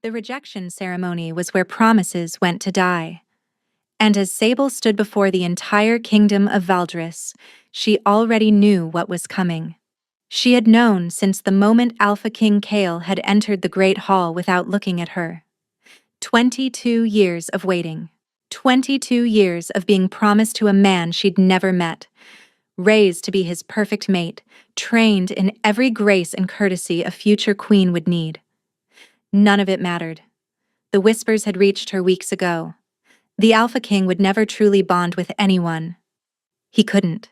The rejection ceremony was where promises went to die. And as Sable stood before the entire kingdom of Valdris, she already knew what was coming. She had known since the moment Alpha King Kale had entered the Great Hall without looking at her. 22 years of waiting. 22 years of being promised to a man she'd never met. Raised to be his perfect mate, trained in every grace and courtesy a future queen would need. None of it mattered. The whispers had reached her weeks ago. The Alpha King would never truly bond with anyone. He couldn't.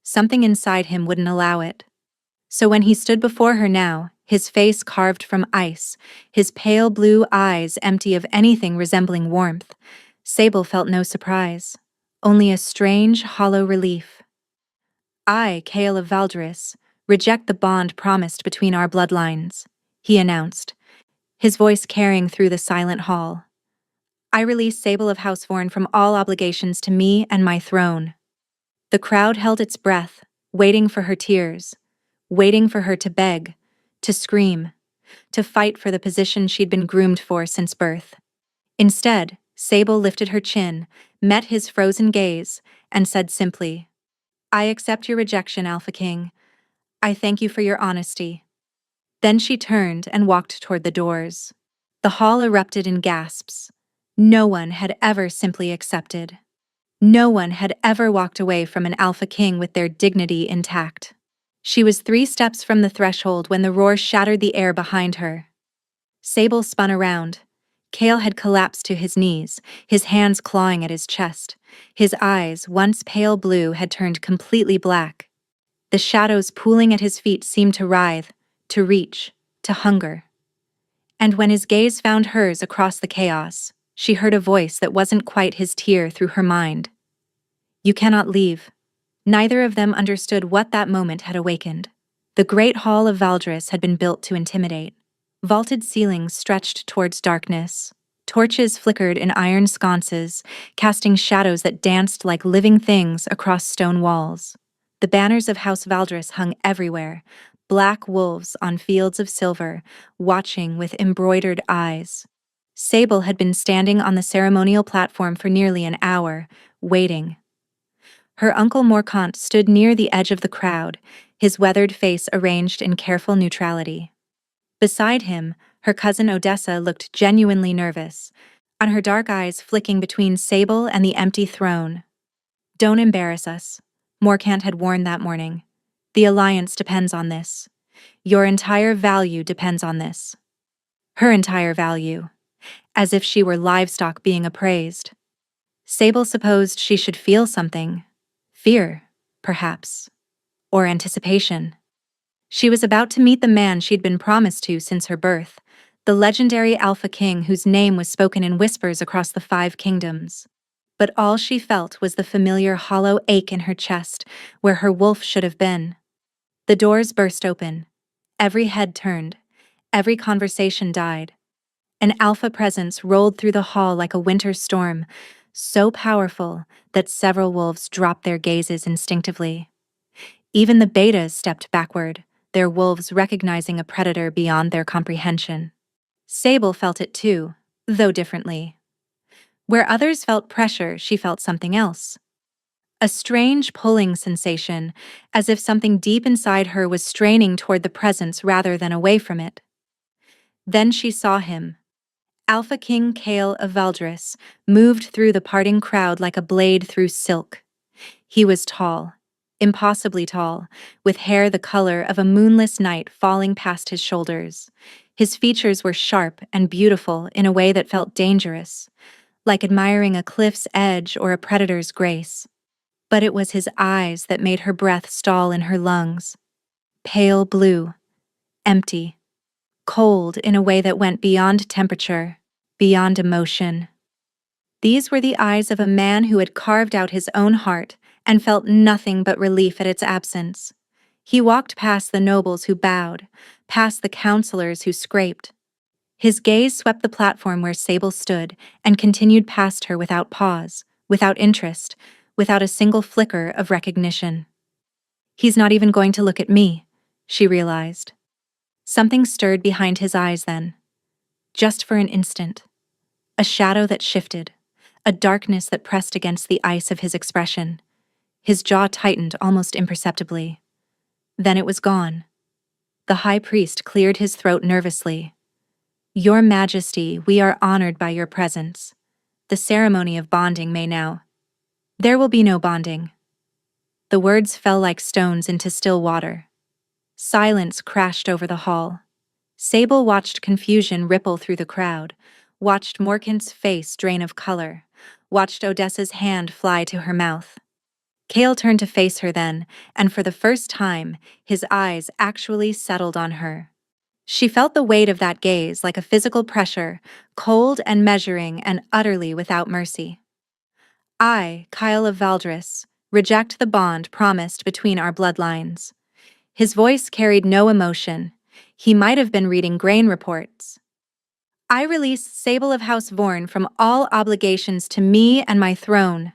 Something inside him wouldn't allow it. So when he stood before her now, his face carved from ice, his pale blue eyes empty of anything resembling warmth, Sable felt no surprise, only a strange, hollow relief. I, Kale of Valdris, reject the bond promised between our bloodlines, he announced, his voice carrying through the silent hall. I release Sable of Housevorn from all obligations to me and my throne. The crowd held its breath, waiting for her tears, waiting for her to beg, to scream, to fight for the position she'd been groomed for since birth. Instead, Sable lifted her chin, met his frozen gaze, and said simply, I accept your rejection, Alpha King. I thank you for your honesty. Then she turned and walked toward the doors. The hall erupted in gasps. No one had ever simply accepted. No one had ever walked away from an Alpha King with their dignity intact. She was 3 steps from the threshold when the roar shattered the air behind her. Sable spun around. Kale had collapsed to his knees, his hands clawing at his chest. His eyes, once pale blue, had turned completely black. The shadows pooling at his feet seemed to writhe, to reach, to hunger. And when his gaze found hers across the chaos, she heard a voice that wasn't quite his tear through her mind. You cannot leave. Neither of them understood what that moment had awakened. The great hall of Valdris had been built to intimidate. Vaulted ceilings stretched towards darkness. Torches flickered in iron sconces, casting shadows that danced like living things across stone walls. The banners of House Valdris hung everywhere, black wolves on fields of silver, watching with embroidered eyes. Sable had been standing on the ceremonial platform for nearly an hour, waiting. Her uncle Morcant stood near the edge of the crowd, his weathered face arranged in careful neutrality. Beside him, her cousin Odessa looked genuinely nervous, on her dark eyes flicking between Sable and the empty throne. Don't embarrass us, Morcant had warned that morning. The alliance depends on this. Your entire value depends on this. Her entire value. As if she were livestock being appraised. Sable supposed she should feel something. Fear, perhaps. Or anticipation. She was about to meet the man she'd been promised to since her birth, the legendary Alpha King whose name was spoken in whispers across the 5 kingdoms. But all she felt was the familiar hollow ache in her chest, where her wolf should have been. The doors burst open. Every head turned. Every conversation died. An alpha presence rolled through the hall like a winter storm, so powerful that several wolves dropped their gazes instinctively. Even the betas stepped backward, their wolves recognizing a predator beyond their comprehension. Sable felt it too, though differently. Where others felt pressure, she felt something else. A strange pulling sensation, as if something deep inside her was straining toward the presence rather than away from it. Then she saw him. Alpha King Kale of Valdris moved through the parting crowd like a blade through silk. He was tall, impossibly tall, with hair the color of a moonless night falling past his shoulders. His features were sharp and beautiful in a way that felt dangerous, like admiring a cliff's edge or a predator's grace. But it was his eyes that made her breath stall in her lungs. Pale blue, empty. Cold in a way that went beyond temperature, beyond emotion. These were the eyes of a man who had carved out his own heart and felt nothing but relief at its absence. He walked past the nobles who bowed, past the counselors who scraped. His gaze swept the platform where Sable stood and continued past her without pause, without interest, without a single flicker of recognition. He's not even going to look at me, she realized. Something stirred behind his eyes then. just for an instant. A shadow that shifted, a darkness that pressed against the ice of his expression. His jaw tightened almost imperceptibly. Then it was gone. The high priest cleared his throat nervously. "Your Majesty, we are honored by your presence. The ceremony of bonding may now." "There will be no bonding." The words fell like stones into still water. Silence crashed over the hall. Sable watched confusion ripple through the crowd, watched Morkant's face drain of color, watched Odessa's hand fly to her mouth. Kale turned to face her then, and for the first time, his eyes actually settled on her. She felt the weight of that gaze like a physical pressure, cold and measuring and utterly without mercy. "I, Kyle of Valdris, reject the bond promised between our bloodlines." His voice carried no emotion. He might have been reading grain reports. "I release Sable of House Vorn from all obligations to me and my throne."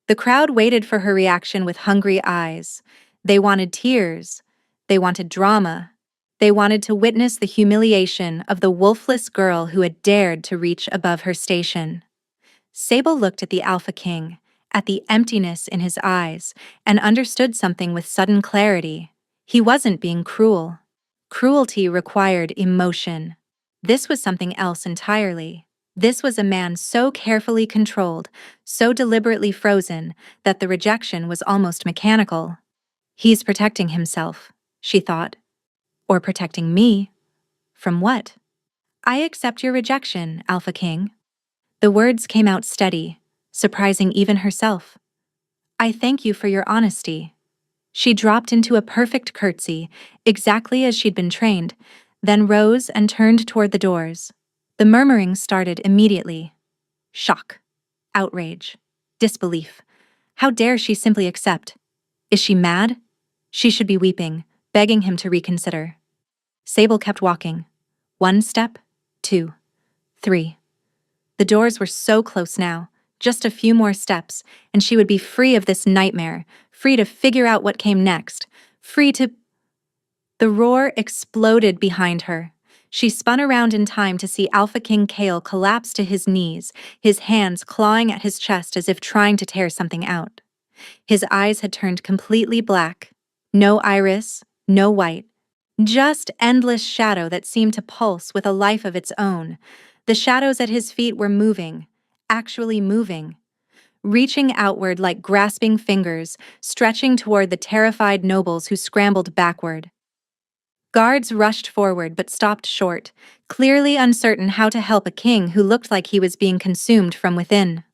The crowd waited for her reaction with hungry eyes. They wanted tears. They wanted drama. They wanted to witness the humiliation of the wolfless girl who had dared to reach above her station. Sable looked at the Alpha King, at the emptiness in his eyes, and understood something with sudden clarity. He wasn't being cruel. Cruelty required emotion. This was something else entirely. This was a man so carefully controlled, so deliberately frozen, that the rejection was almost mechanical. "He's protecting himself," she thought. "Or protecting me. From what?" "I accept your rejection, Alpha King." The words came out steady, surprising even herself. "I thank you for your honesty." She dropped into a perfect curtsy, exactly as she'd been trained, then rose and turned toward the doors. The murmuring started immediately. Shock, outrage, disbelief. How dare she simply accept? Is she mad? She should be weeping, begging him to reconsider. Sable kept walking. 1 step, 2, 3. The doors were so close now. Just a few more steps, and she would be free of this nightmare, free to figure out what came next, free to... The roar exploded behind her. She spun around in time to see Alpha King Kale collapse to his knees, his hands clawing at his chest as if trying to tear something out. His eyes had turned completely black. No iris, no white. Just endless shadow that seemed to pulse with a life of its own. The shadows at his feet were moving, actually moving, reaching outward like grasping fingers, stretching toward the terrified nobles who scrambled backward. Guards rushed forward but stopped short, clearly uncertain how to help a king who looked like he was being consumed from within.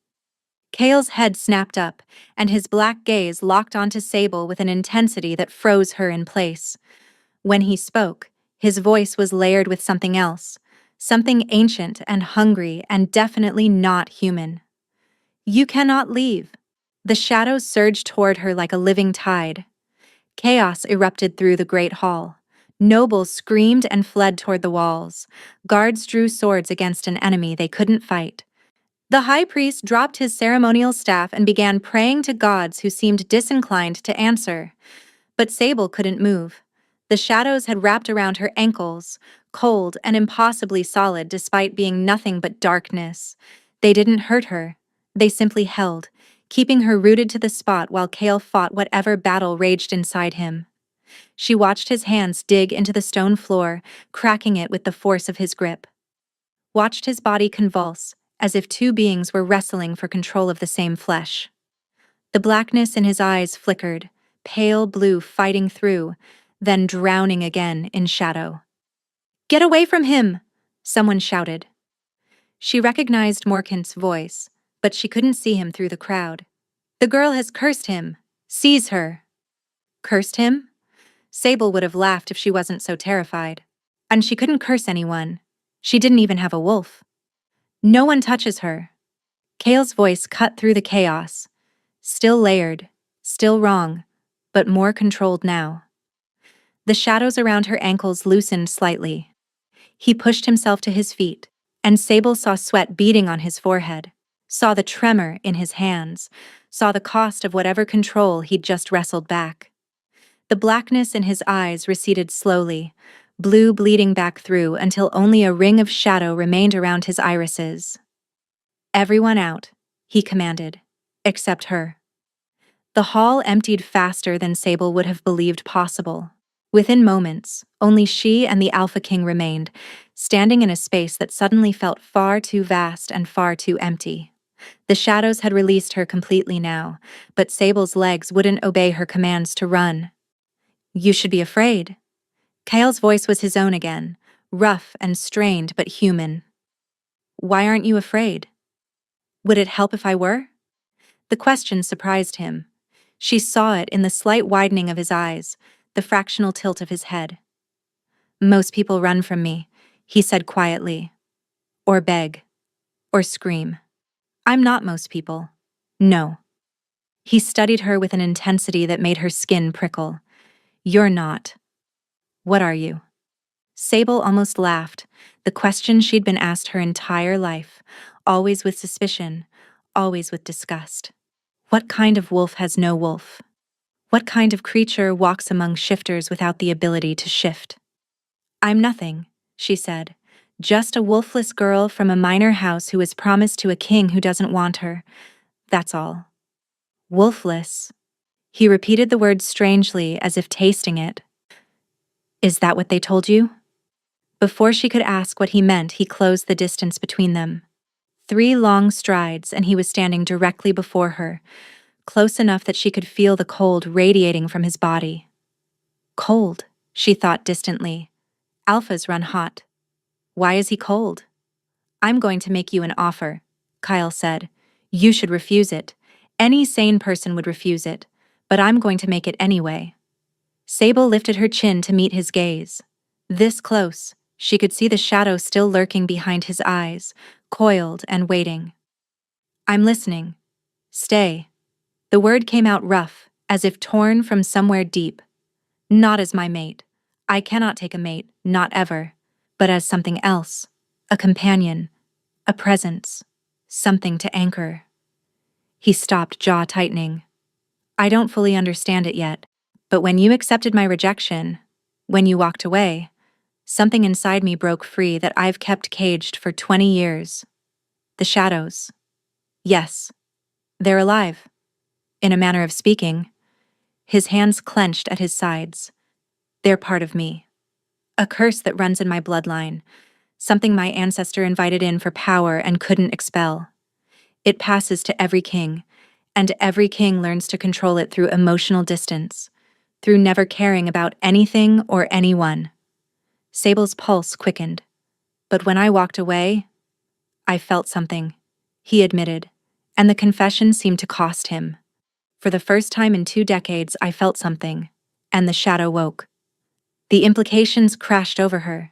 Kale's head snapped up, and his black gaze locked onto Sable with an intensity that froze her in place. When he spoke, his voice was layered with something else, something ancient and hungry and definitely not human. "You cannot leave." The shadows surged toward her like a living tide. Chaos erupted through the great hall. Nobles screamed and fled toward the walls. Guards drew swords against an enemy they couldn't fight. The high priest dropped his ceremonial staff and began praying to gods who seemed disinclined to answer. But Sable couldn't move. The shadows had wrapped around her ankles, cold and impossibly solid despite being nothing but darkness. They didn't hurt her. They simply held, keeping her rooted to the spot while Kale fought whatever battle raged inside him. She watched his hands dig into the stone floor, cracking it with the force of his grip. Watched his body convulse, as if two beings were wrestling for control of the same flesh. The blackness in his eyes flickered, pale blue fighting through, then drowning again in shadow. "Get away from him!" someone shouted. She recognized Morkant's voice, but she couldn't see him through the crowd. "The girl has cursed him. Seize her." Cursed him? Sable would have laughed if she wasn't so terrified. And she couldn't curse anyone. She didn't even have a wolf. "No one touches her." Kale's voice cut through the chaos. Still layered, still wrong, but more controlled now. The shadows around her ankles loosened slightly. He pushed himself to his feet, and Sable saw sweat beading on his forehead, saw the tremor in his hands, saw the cost of whatever control he'd just wrestled back. The blackness in his eyes receded slowly, blue bleeding back through until only a ring of shadow remained around his irises. "Everyone out," he commanded, except her. The hall emptied faster than Sable would have believed possible. Within moments, only she and the Alpha King remained, standing in a space that suddenly felt far too vast and far too empty. The shadows had released her completely now, but Sable's legs wouldn't obey her commands to run. "You should be afraid." Kale's voice was his own again, rough and strained but human. "Why aren't you afraid? Would it help if I were?" The question surprised him. She saw it in the slight widening of his eyes, the fractional tilt of his head. "Most people run from me," he said quietly. "Or beg. Or scream. I'm not most people. No." He studied her with an intensity that made her skin prickle. "You're not. What are you?" Sable almost laughed, the question she'd been asked her entire life, always with suspicion, always with disgust. What kind of wolf has no wolf? What kind of creature walks among shifters without the ability to shift? "I'm nothing," she said. "Just a wolfless girl from a minor house who was promised to a king who doesn't want her. That's all." "Wolfless." He repeated the word strangely, as if tasting it. "Is that what they told you?" Before she could ask what he meant, he closed the distance between them. 3 long strides, and he was standing directly before her, close enough that she could feel the cold radiating from his body. "Cold," she thought distantly. "Alphas run hot. Why is he cold?" "I'm going to make you an offer," Kyle said. "You should refuse it. Any sane person would refuse it, but I'm going to make it anyway." Sable lifted her chin to meet his gaze. This close, she could see the shadow still lurking behind his eyes, coiled and waiting. "I'm listening. Stay." The word came out rough, as if torn from somewhere deep. "Not as my mate. I cannot take a mate, not ever. But as something else. A companion. A presence. Something to anchor." He stopped, jaw tightening. "I don't fully understand it yet, but when you accepted my rejection, when you walked away, something inside me broke free that I've kept caged for 20 years. The shadows. Yes. They're alive. In a manner of speaking." His hands clenched at his sides. "They're part of me. A curse that runs in my bloodline. Something my ancestor invited in for power and couldn't expel. It passes to every king, and every king learns to control it through emotional distance, through never caring about anything or anyone." Sable's pulse quickened. "But when I walked away, I felt something," he admitted, and the confession seemed to cost him. "For the first time in 2 decades, I felt something, and the shadow woke." The implications crashed over her.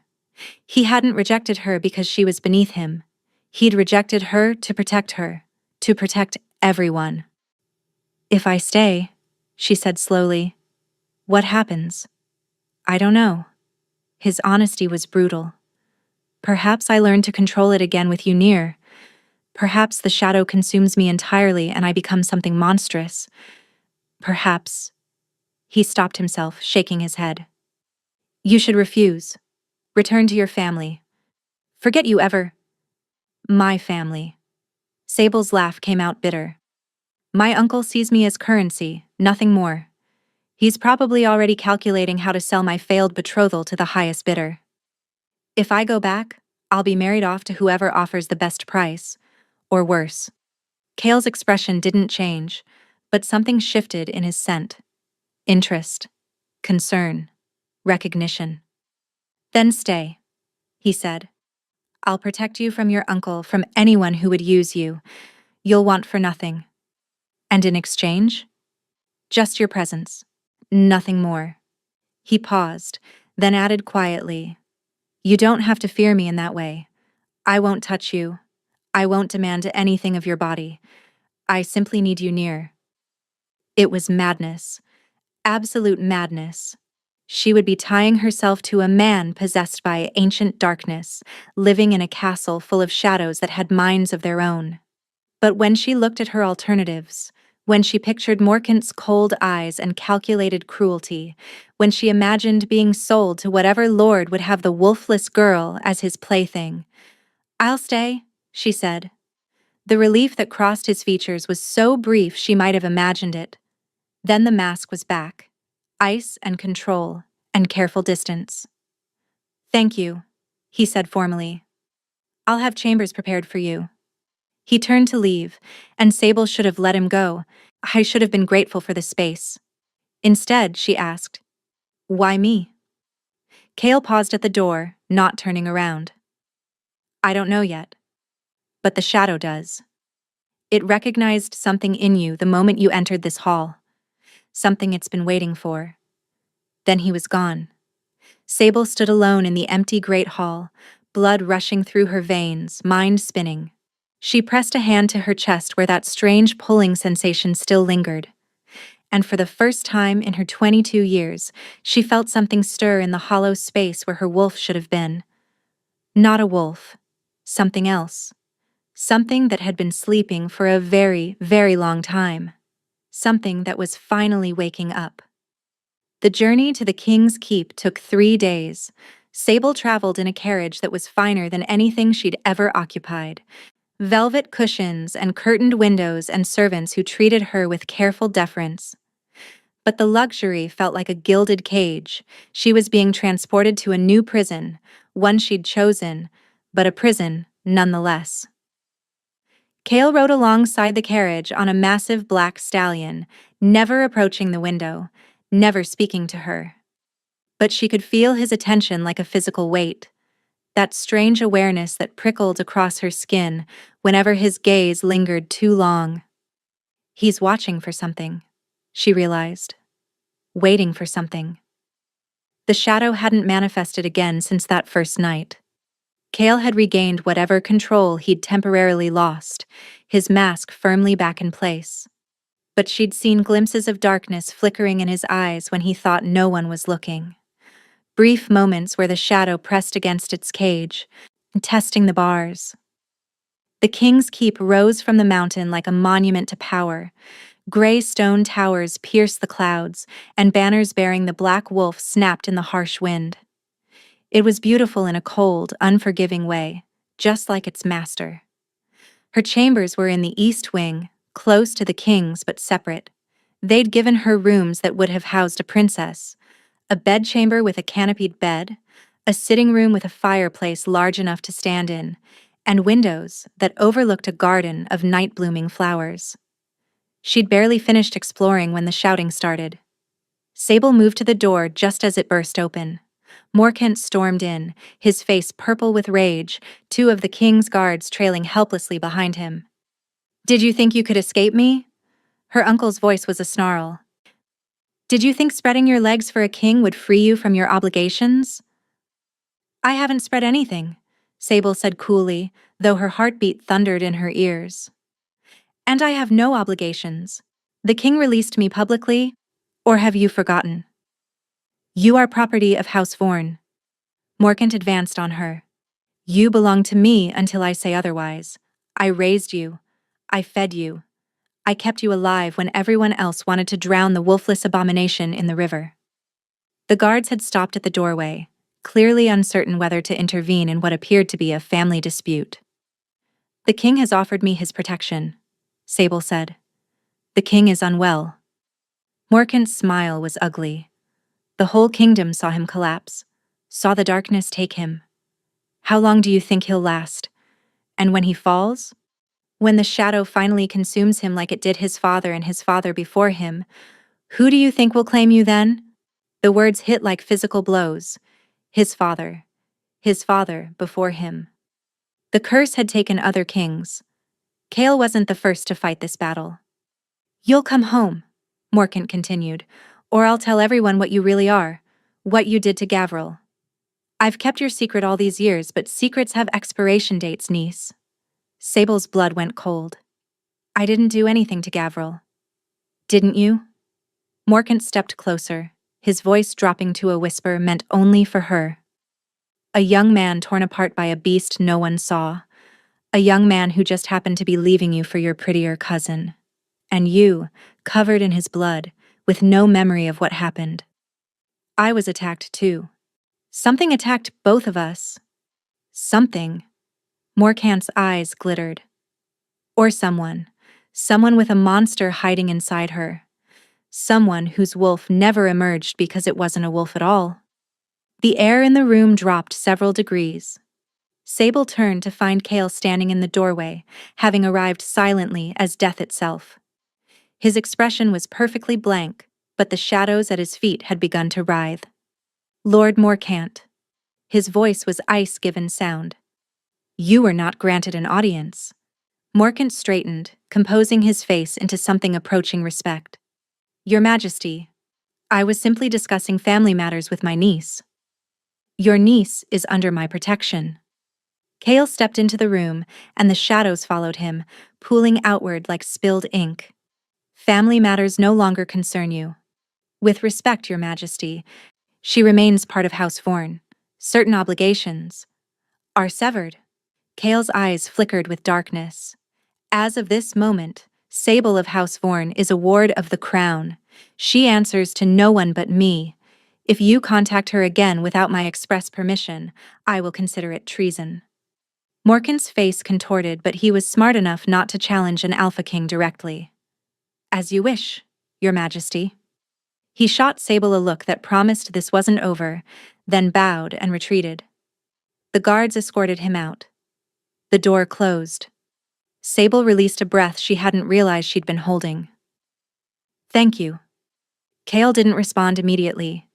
He hadn't rejected her because she was beneath him. He'd rejected her, to protect everyone. "If I stay," she said slowly, "what happens?" "I don't know." His honesty was brutal. "Perhaps I learn to control it again with you near. Perhaps the shadow consumes me entirely and I become something monstrous. Perhaps—" He stopped himself, shaking his head. "You should refuse. Return to your family. Forget you ever—" "My family." Sable's laugh came out bitter. "My uncle sees me as currency, nothing more. He's probably already calculating how to sell my failed betrothal to the highest bidder. If I go back, I'll be married off to whoever offers the best price. Or worse." Kale's expression didn't change, but something shifted in his scent. Interest. Concern. Recognition. "Then stay," he said. "I'll protect you from your uncle, from anyone who would use you. You'll want for nothing. And in exchange? Just your presence. Nothing more." He paused, then added quietly, "You don't have to fear me in that way. I won't touch you. I won't demand anything of your body. I simply need you near." It was madness. Absolute madness. She would be tying herself to a man possessed by ancient darkness, living in a castle full of shadows that had minds of their own. But when she looked at her alternatives, When she pictured Morkant's cold eyes and calculated cruelty, when she imagined being sold to whatever lord would have the wolfless girl as his plaything. "I'll stay," she said. The relief that crossed his features was so brief she might have imagined it. Then the mask was back. Ice and control, and careful distance. "Thank you," he said formally. "I'll have chambers prepared for you." He turned to leave, and Sable should have let him go. "I should have been grateful for the space." Instead, she asked, "Why me?" Kale paused at the door, not turning around. "I don't know yet. But the shadow does. It recognized something in you the moment you entered this hall. Something it's been waiting for." Then he was gone. Sable stood alone in the empty great hall, blood rushing through her veins, mind spinning. She pressed a hand to her chest where that strange pulling sensation still lingered. And for the first time in her 22 years, she felt something stir in the hollow space where her wolf should have been. Not a wolf. Something else. Something that had been sleeping for a very, very long time. Something that was finally waking up. The journey to the King's Keep took 3 days. Sable traveled in a carriage that was finer than anything she'd ever occupied. Velvet cushions and curtained windows and servants who treated her with careful deference. But the luxury felt like a gilded cage. She was being transported to a new prison, one she'd chosen, but a prison nonetheless. Kale rode alongside the carriage on a massive black stallion, never approaching the window, never speaking to her. But she could feel his attention like a physical weight, that strange awareness that prickled across her skin whenever his gaze lingered too long. He's watching for something, she realized. Waiting for something. The shadow hadn't manifested again since that first night. Kale had regained whatever control he'd temporarily lost, his mask firmly back in place. But she'd seen glimpses of darkness flickering in his eyes when he thought no one was looking. Brief moments where the shadow pressed against its cage, testing the bars. The King's Keep rose from the mountain like a monument to power. Gray stone towers pierced the clouds, and banners bearing the black wolf snapped in the harsh wind. It was beautiful in a cold, unforgiving way, just like its master. Her chambers were in the east wing, close to the king's but separate. They'd given her rooms that would have housed a princess. A bedchamber with a canopied bed, a sitting room with a fireplace large enough to stand in, and windows that overlooked a garden of night-blooming flowers. She'd barely finished exploring when the shouting started. Sable moved to the door just as it burst open. Morkant stormed in, his face purple with rage, 2 of the king's guards trailing helplessly behind him. "Did you think you could escape me?" Her uncle's voice was a snarl. "Did you think spreading your legs for a king would free you from your obligations?" "I haven't spread anything," Sable said coolly, though her heartbeat thundered in her ears. "And I have no obligations. The king released me publicly, or have you forgotten? You are property of House Vorn." Morkant advanced on her. "You belong to me until I say otherwise. I raised you. I fed you. I kept you alive when everyone else wanted to drown the wolfless abomination in the river." The guards had stopped at the doorway, clearly uncertain whether to intervene in what appeared to be a family dispute. "The king has offered me his protection," Sable said. "The king is unwell." Morkant's smile was ugly. The whole kingdom saw him collapse, saw the darkness take him. How long do you think he'll last? And when he falls? When the shadow finally consumes him like it did his father and his father before him, who do you think will claim you then? The words hit like physical blows. His father before him. The curse had taken other kings. Kale wasn't the first to fight this battle. "You'll come home," Morkant continued, "or I'll tell everyone what you really are, what you did to Gavril. I've kept your secret all these years, but secrets have expiration dates, niece." Sable's blood went cold. "I didn't do anything to Gavril." "Didn't you?" Morkant stepped closer, his voice dropping to a whisper meant only for her. "A young man torn apart by a beast no one saw. A young man who just happened to be leaving you for your prettier cousin. And you, covered in his blood, with no memory of what happened. I was attacked too. Something attacked both of us. Something. Morkant's eyes glittered. Or someone. Someone with a monster hiding inside her. Someone whose wolf never emerged because it wasn't a wolf at all. The air in the room dropped several degrees. Sable turned to find Kale standing in the doorway, having arrived silently as death itself. His expression was perfectly blank, but the shadows at his feet had begun to writhe. Lord Morkant. His voice was ice-given sound. You were not granted an audience. Morkant straightened, composing his face into something approaching respect. Your Majesty, I was simply discussing family matters with my niece. Your niece is under my protection. Kale stepped into the room, and the shadows followed him, pooling outward like spilled ink. Family matters no longer concern you. With respect, Your Majesty, she remains part of House Vorn. Certain obligations are severed. Kale's eyes flickered with darkness. As of this moment, Sable of House Vorn is a ward of the Crown. She answers to no one but me. If you contact her again without my express permission, I will consider it treason. Morkant's face contorted, but he was smart enough not to challenge an Alpha King directly. As you wish, Your Majesty. He shot Sable a look that promised this wasn't over, then bowed and retreated. The guards escorted him out. The door closed. Sable released a breath she hadn't realized she'd been holding. Thank you. Kale didn't respond immediately.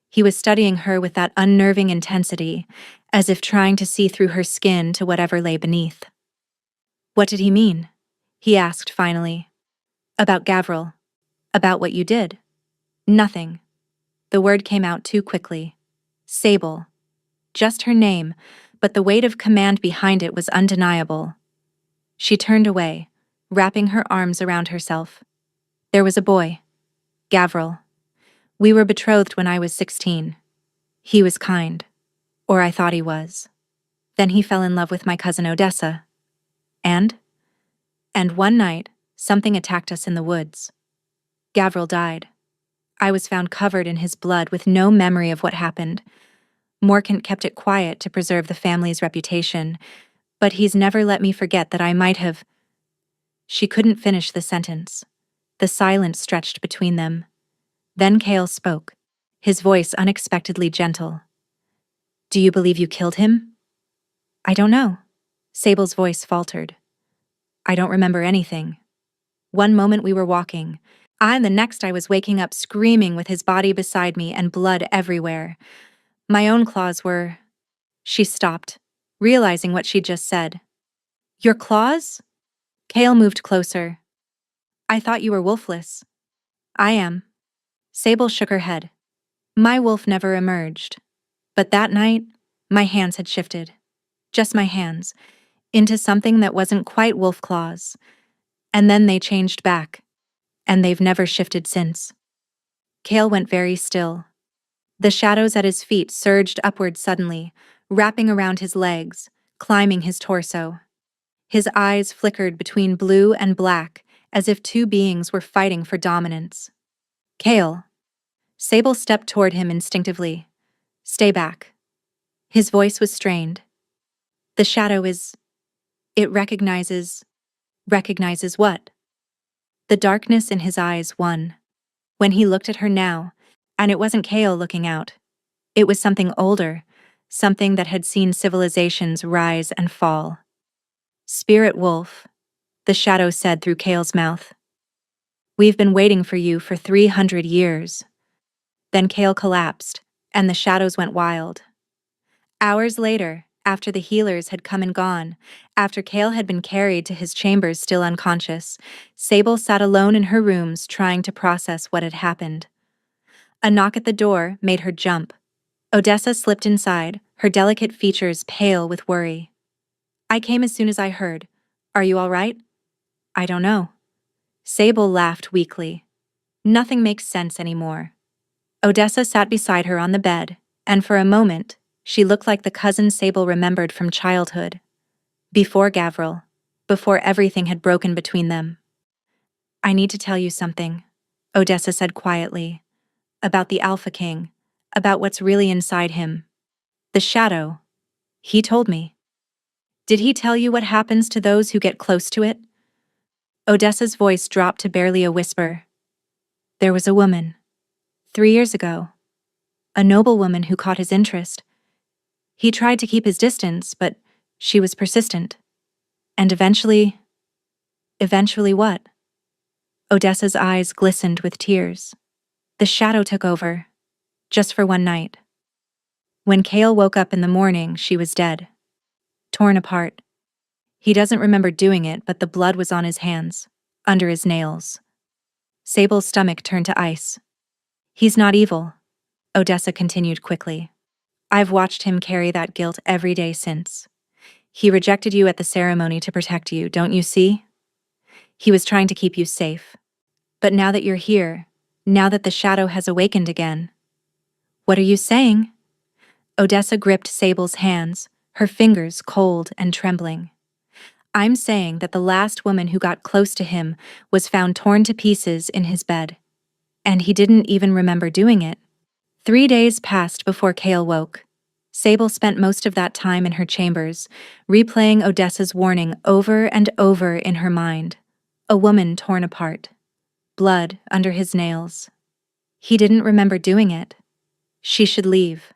He was studying her with that unnerving intensity, as if trying to see through her skin to whatever lay beneath. What did he mean? He asked finally. About Gavril. About what you did. Nothing. The word came out too quickly. Sable. Just her name, but the weight of command behind it was undeniable. She turned away, wrapping her arms around herself. There was a boy. Gavril. We were betrothed when I was 16. He was kind. Or I thought he was. Then he fell in love with my cousin Odessa. And one night, something attacked us in the woods. Gavril died. I was found covered in his blood with no memory of what happened. Morkant kept it quiet to preserve the family's reputation, but he's never let me forget that I might have. She couldn't finish the sentence. The silence stretched between them. Then Kale spoke, his voice unexpectedly gentle. Do you believe you killed him? I don't know. Sable's voice faltered. I don't remember anything. One moment we were walking, and the next I was waking up screaming with his body beside me and blood everywhere. My own claws were... She stopped, realizing what she'd just said. Your claws? Kale moved closer. I thought you were wolfless. I am. Sable shook her head. My wolf never emerged. But that night, my hands had shifted. Just my hands. Into something that wasn't quite wolf claws. And then they changed back. And they've never shifted since. Kale went very still. The shadows at his feet surged upward suddenly, wrapping around his legs, climbing his torso. His eyes flickered between blue and black, as if two beings were fighting for dominance. Kale. Sable stepped toward him instinctively. Stay back. His voice was strained. The shadow is... It recognizes... Recognizes what? The darkness in his eyes won. When he looked at her now, and it wasn't Kale looking out. It was something older, something that had seen civilizations rise and fall. Spirit Wolf, the shadow said through Kale's mouth. We've been waiting for you for 300 years. Then Kale collapsed, and the shadows went wild. Hours later, after the healers had come and gone, after Kale had been carried to his chambers still unconscious, Sable sat alone in her rooms trying to process what had happened. A knock at the door made her jump. Odessa slipped inside, her delicate features pale with worry. I came as soon as I heard. Are you all right? I don't know. Sable laughed weakly. Nothing makes sense anymore. Odessa sat beside her on the bed, and for a moment, she looked like the cousin Sable remembered from childhood. Before Gavril, before everything had broken between them. I need to tell you something, Odessa said quietly. About the Alpha King. About what's really inside him. The shadow. He told me. Did he tell you what happens to those who get close to it? Odessa's voice dropped to barely a whisper. There was a woman. 3 years ago. A noblewoman who caught his interest. He tried to keep his distance, but she was persistent. And eventually what? Odessa's eyes glistened with tears. The shadow took over. Just for one night. When Kale woke up in the morning, she was dead. Torn apart. He doesn't remember doing it, but the blood was on his hands, under his nails. Sable's stomach turned to ice. He's not evil, Odessa continued quickly. I've watched him carry that guilt every day since. He rejected you at the ceremony to protect you, don't you see? He was trying to keep you safe. But now that you're here, now that the shadow has awakened again. What are you saying? Odessa gripped Sable's hands, her fingers cold and trembling. I'm saying that the last woman who got close to him was found torn to pieces in his bed. And he didn't even remember doing it. 3 days passed before Kale woke. Sable spent most of that time in her chambers, replaying Odessa's warning over and over in her mind. A woman torn apart. Blood under his nails. He didn't remember doing it. She should leave.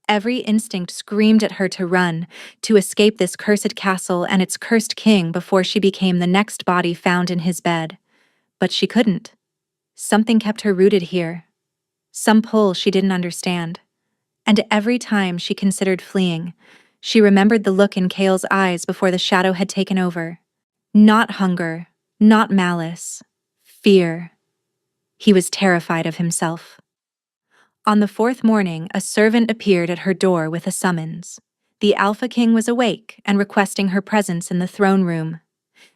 Every instinct screamed at her to run, to escape this cursed castle and its cursed king before she became the next body found in his bed. But she couldn't. Something kept her rooted here. Some pull she didn't understand. And every time she considered fleeing, she remembered the look in Kale's eyes before the shadow had taken over. Not hunger, not malice. Fear. He was terrified of himself. On the 4th morning, a servant appeared at her door with a summons. The Alpha King was awake and requesting her presence in the throne room.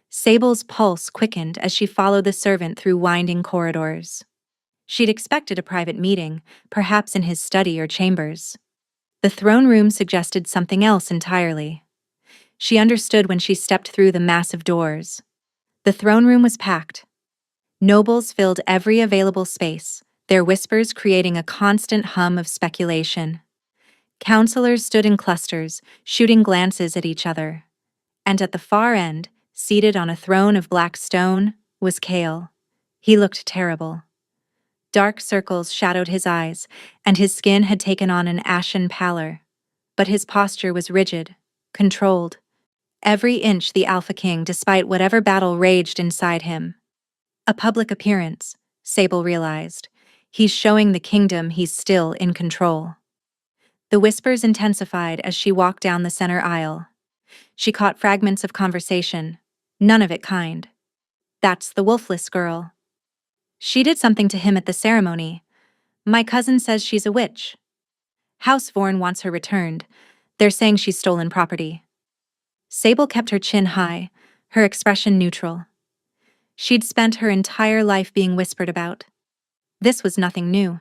Sable's pulse quickened as she followed the servant through winding corridors. She'd expected a private meeting, perhaps in his study or chambers. The throne room suggested something else entirely. She understood when she stepped through the massive doors. The throne room was packed. Nobles filled every available space, their whispers creating a constant hum of speculation. Counselors stood in clusters, shooting glances at each other. And at the far end, seated on a throne of black stone, was Kale. He looked terrible. Dark circles shadowed his eyes, and his skin had taken on an ashen pallor. But his posture was rigid, controlled. Every inch the Alpha King, despite whatever battle raged inside him. A public appearance, Sable realized. He's showing the kingdom he's still in control. The whispers intensified as she walked down the center aisle. She caught fragments of conversation, none of it kind. That's the wolfless girl. She did something to him at the ceremony. My cousin says she's a witch. House Vorn wants her returned. They're saying she's stolen property. Sable kept her chin high, her expression neutral. She'd spent her entire life being whispered about. This was nothing new.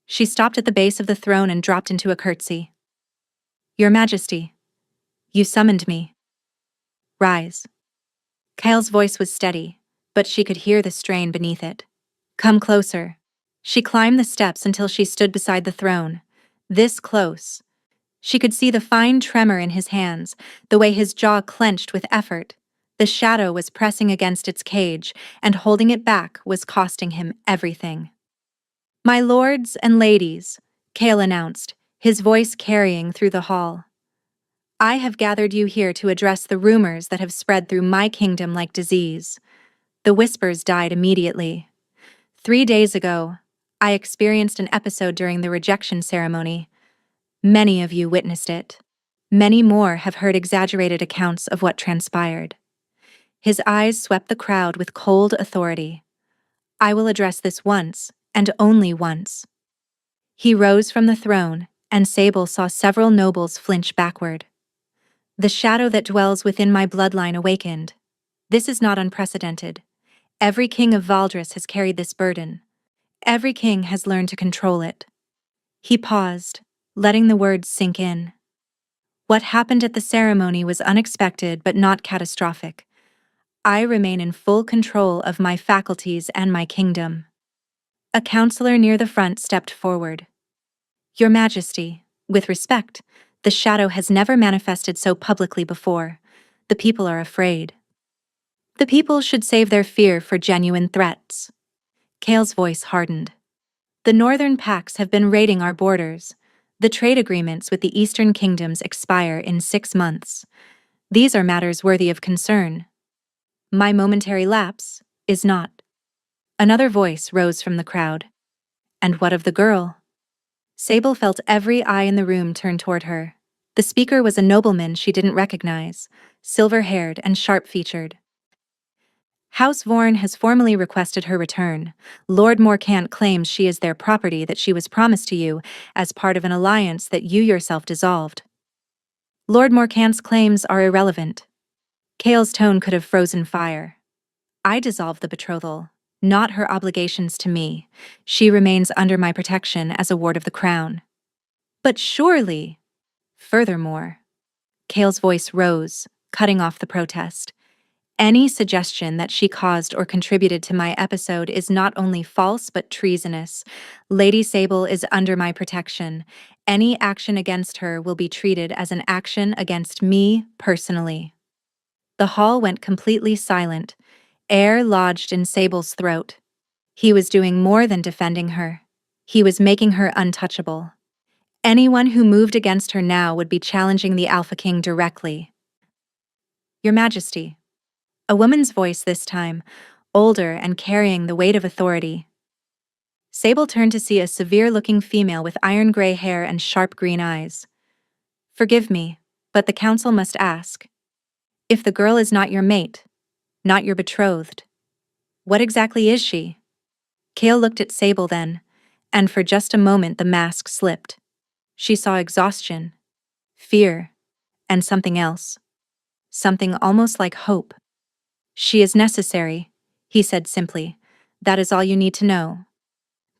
She stopped at the base of the throne and dropped into a curtsy. Your Majesty, you summoned me. Rise. Kale's voice was steady, but she could hear the strain beneath it. Come closer. She climbed the steps until she stood beside the throne. This close. She could see the fine tremor in his hands, the way his jaw clenched with effort. The shadow was pressing against its cage, and holding it back was costing him everything. My lords and ladies, Kale announced, his voice carrying through the hall. I have gathered you here to address the rumors that have spread through my kingdom like disease. The whispers died immediately. 3 days ago, I experienced an episode during the rejection ceremony. Many of you witnessed it. Many more have heard exaggerated accounts of what transpired. His eyes swept the crowd with cold authority. I will address this once, and only once. He rose from the throne, and Sable saw several nobles flinch backward. The shadow that dwells within my bloodline awakened. This is not unprecedented. Every king of Valdris has carried this burden. Every king has learned to control it. He paused, letting the words sink in. What happened at the ceremony was unexpected but not catastrophic. I remain in full control of my faculties and my kingdom. A counselor near the front stepped forward. Your Majesty, with respect, the shadow has never manifested so publicly before. The people are afraid. The people should save their fear for genuine threats. Kale's voice hardened. The northern pacts have been raiding our borders. The trade agreements with the eastern kingdoms expire in 6 months. These are matters worthy of concern. My momentary lapse is not. Another voice rose from the crowd. And what of the girl? Sable felt every eye in the room turn toward her. The speaker was a nobleman she didn't recognize, silver-haired and sharp-featured. House Vorn has formally requested her return. Lord Morcant claims she is their property that she was promised to you as part of an alliance that you yourself dissolved. Lord Morcant's claims are irrelevant. Kale's tone could have frozen fire. I dissolved the betrothal, not her obligations to me. She remains under my protection as a ward of the crown. But surely... Furthermore, Kale's voice rose, cutting off the protest. Any suggestion that she caused or contributed to my episode is not only false but treasonous. Lady Sable is under my protection. Any action against her will be treated as an action against me personally. The hall went completely silent, air lodged in Sable's throat. He was doing more than defending her. He was making her untouchable. Anyone who moved against her now would be challenging the Alpha King directly. Your Majesty. A woman's voice this time, older and carrying the weight of authority. Sable turned to see a severe-looking female with iron-gray hair and sharp green eyes. Forgive me, but the council must ask. If the girl is not your mate, not your betrothed, what exactly is she? Kale looked at Sable then, and for just a moment the mask slipped. She saw exhaustion, fear, and something else. Something almost like hope. She is necessary, he said simply. That is all you need to know.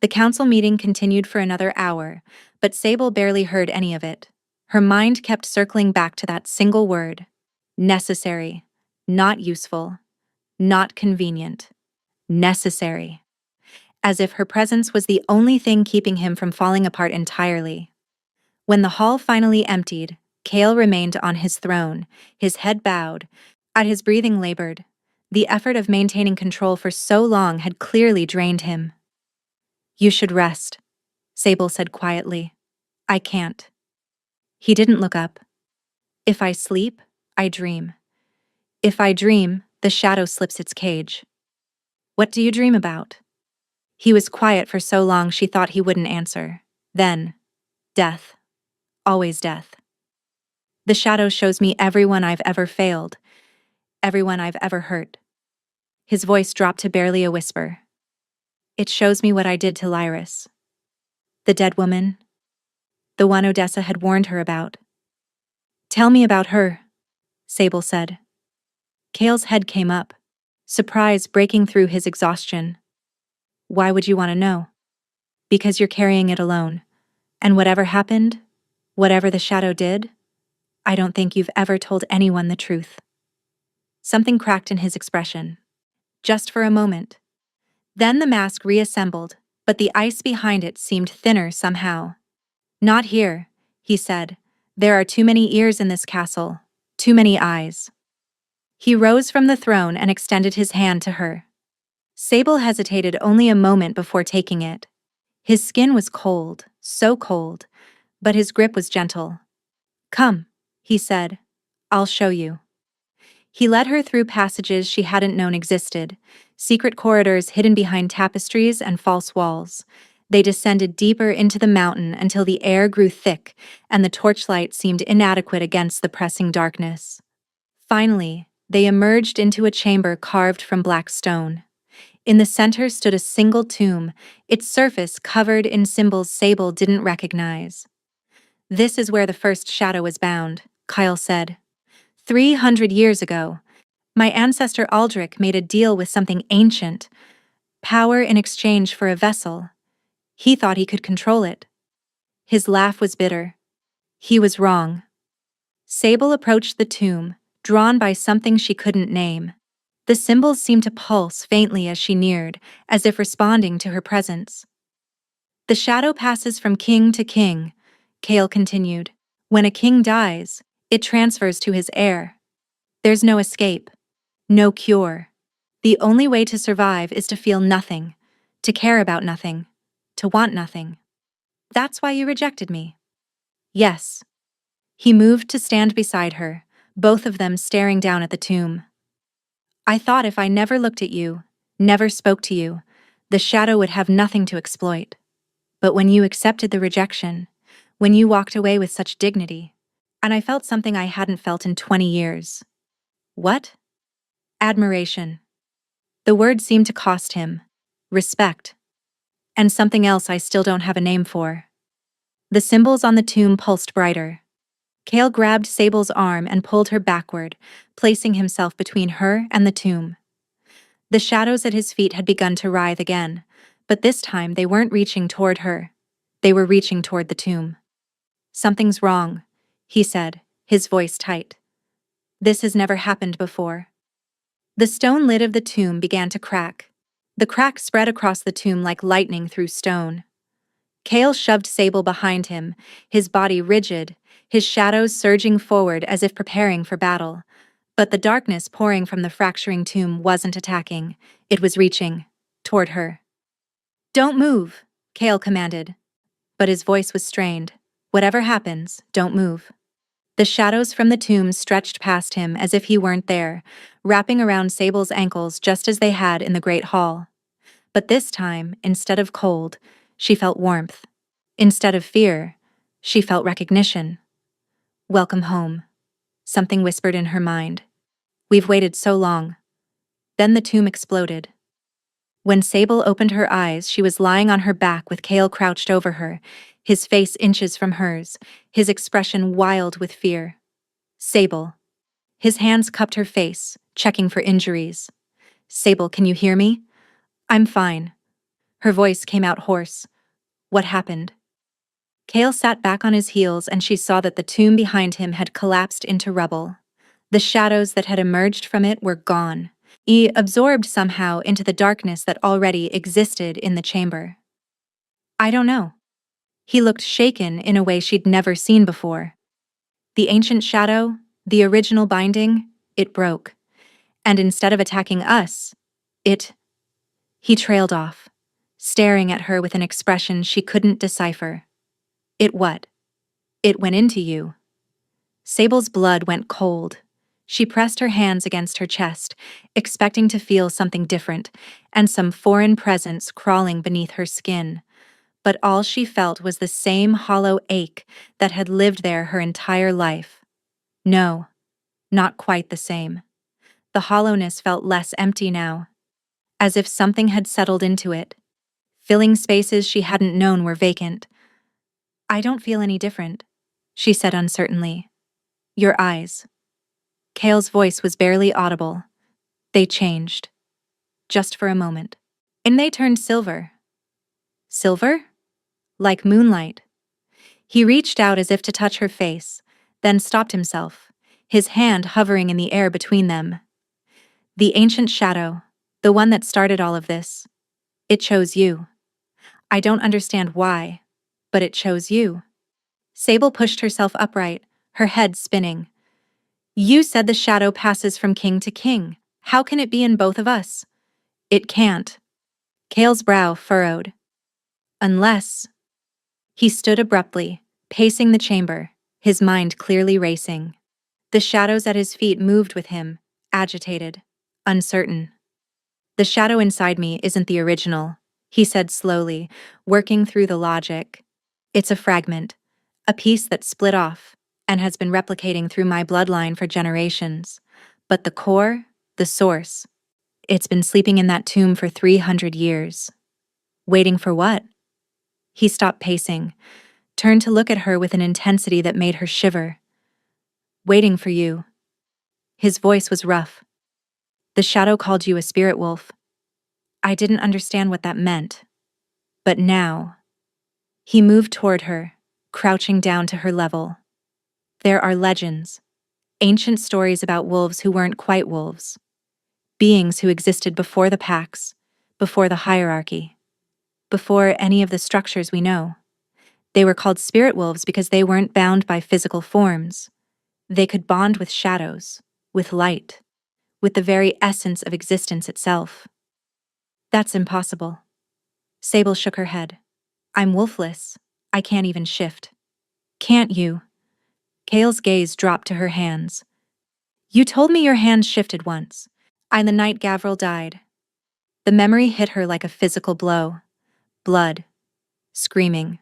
The council meeting continued for another hour, but Sable barely heard any of it. Her mind kept circling back to that single word. Necessary. Not useful. Not convenient. Necessary. As if her presence was the only thing keeping him from falling apart entirely. When the hall finally emptied, Kale remained on his throne, his head bowed, at his breathing labored. The effort of maintaining control for so long had clearly drained him. You should rest, Sable said quietly. I can't. He didn't look up. If I sleep, I dream. If I dream, the shadow slips its cage. What do you dream about? He was quiet for so long she thought he wouldn't answer. Then, death. Always death. The shadow shows me everyone I've ever failed, everyone I've ever hurt. His voice dropped to barely a whisper. It shows me what I did to Lyris. The dead woman. The one Odessa had warned her about. Tell me about her, Sable said. Kale's head came up, surprise breaking through his exhaustion. Why would you want to know? Because you're carrying it alone. And whatever happened, whatever the shadow did, I don't think you've ever told anyone the truth. Something cracked in his expression. Just for a moment. Then the mask reassembled, but the ice behind it seemed thinner somehow. Not here, he said. There are too many ears in this castle, too many eyes. He rose from the throne and extended his hand to her. Sable hesitated only a moment before taking it. His skin was cold, so cold, but his grip was gentle. Come, he said. I'll show you. He led her through passages she hadn't known existed, secret corridors hidden behind tapestries and false walls. They descended deeper into the mountain until the air grew thick and the torchlight seemed inadequate against the pressing darkness. Finally, they emerged into a chamber carved from black stone. In the center stood a single tomb, its surface covered in symbols Sable didn't recognize. This is where the first shadow was bound, Kyle said. 300 years ago, my ancestor Aldrich made a deal with something ancient, power in exchange for a vessel. He thought he could control it. His laugh was bitter. He was wrong. Sable approached the tomb, drawn by something she couldn't name. The symbols seemed to pulse faintly as she neared, as if responding to her presence. The shadow passes from king to king, Kale continued. When a king dies, it transfers to his heir. There's no escape, no cure. The only way to survive is to feel nothing, to care about nothing, to want nothing. That's why you rejected me. Yes. He moved to stand beside her, both of them staring down at the tomb. I thought if I never looked at you, never spoke to you, the shadow would have nothing to exploit. But when you accepted the rejection, when you walked away with such dignity, and I felt something I hadn't felt in 20 years. What? Admiration. The word seemed to cost him. Respect. And something else I still don't have a name for. The symbols on the tomb pulsed brighter. Kale grabbed Sable's arm and pulled her backward, placing himself between her and the tomb. The shadows at his feet had begun to writhe again, but this time they weren't reaching toward her. They were reaching toward the tomb. Something's wrong, he said, his voice tight. This has never happened before. The stone lid of the tomb began to crack. The crack spread across the tomb like lightning through stone. Kale shoved Sable behind him, his body rigid, his shadows surging forward as if preparing for battle. But the darkness pouring from the fracturing tomb wasn't attacking, it was reaching toward her. Don't move, Kale commanded. But his voice was strained. Whatever happens, don't move. The shadows from the tomb stretched past him as if he weren't there, wrapping around Sable's ankles just as they had in the Great Hall. But this time, instead of cold, she felt warmth. Instead of fear, she felt recognition. Welcome home, something whispered in her mind. We've waited so long. Then the tomb exploded. When Sable opened her eyes, she was lying on her back with Kale crouched over her, his face inches from hers, his expression wild with fear. Sable. His hands cupped her face, checking for injuries. Sable, can you hear me? I'm fine. Her voice came out hoarse. What happened? Kale sat back on his heels and she saw that the tomb behind him had collapsed into rubble. The shadows that had emerged from it were gone, absorbed somehow into the darkness that already existed in the chamber. I don't know. He looked shaken in a way she'd never seen before. The ancient shadow, the original binding, it broke. And instead of attacking us, He trailed off, staring at her with an expression she couldn't decipher. It what? It went into you. Sable's blood went cold. She pressed her hands against her chest, expecting to feel something different, and some foreign presence crawling beneath her skin. But all she felt was the same hollow ache that had lived there her entire life. No, not quite the same. The hollowness felt less empty now, as if something had settled into it, filling spaces she hadn't known were vacant. I don't feel any different, she said uncertainly. Your eyes. Kale's voice was barely audible. They changed. Just for a moment. And they turned silver. Silver? Like moonlight. He reached out as if to touch her face, then stopped himself, his hand hovering in the air between them. The ancient shadow, the one that started all of this, it chose you. I don't understand why, but it chose you. Sable pushed herself upright, her head spinning. You said the shadow passes from king to king. How can it be in both of us? It can't. Kale's brow furrowed. Unless... He stood abruptly, pacing the chamber, his mind clearly racing. The shadows at his feet moved with him, agitated, uncertain. The shadow inside me isn't the original, he said slowly, working through the logic. It's a fragment, a piece that split off, and has been replicating through my bloodline for generations. But the core, the source, it's been sleeping in that tomb for 300 years. Waiting for what? He stopped pacing, turned to look at her with an intensity that made her shiver. Waiting for you. His voice was rough. The shadow called you a spirit wolf. I didn't understand what that meant. But now... He moved toward her, crouching down to her level. There are legends, ancient stories about wolves who weren't quite wolves. beings who existed before the pacts, before the hierarchy, before any of the structures we know. They were called spirit wolves because they weren't bound by physical forms. They could bond with shadows, with light, with the very essence of existence itself. That's impossible. Sable shook her head. I'm wolfless. I can't even shift. Can't you? Kale's gaze dropped to her hands. You told me your hands shifted once. The night Gavril died. The memory hit her like a physical blow. Blood. Screaming.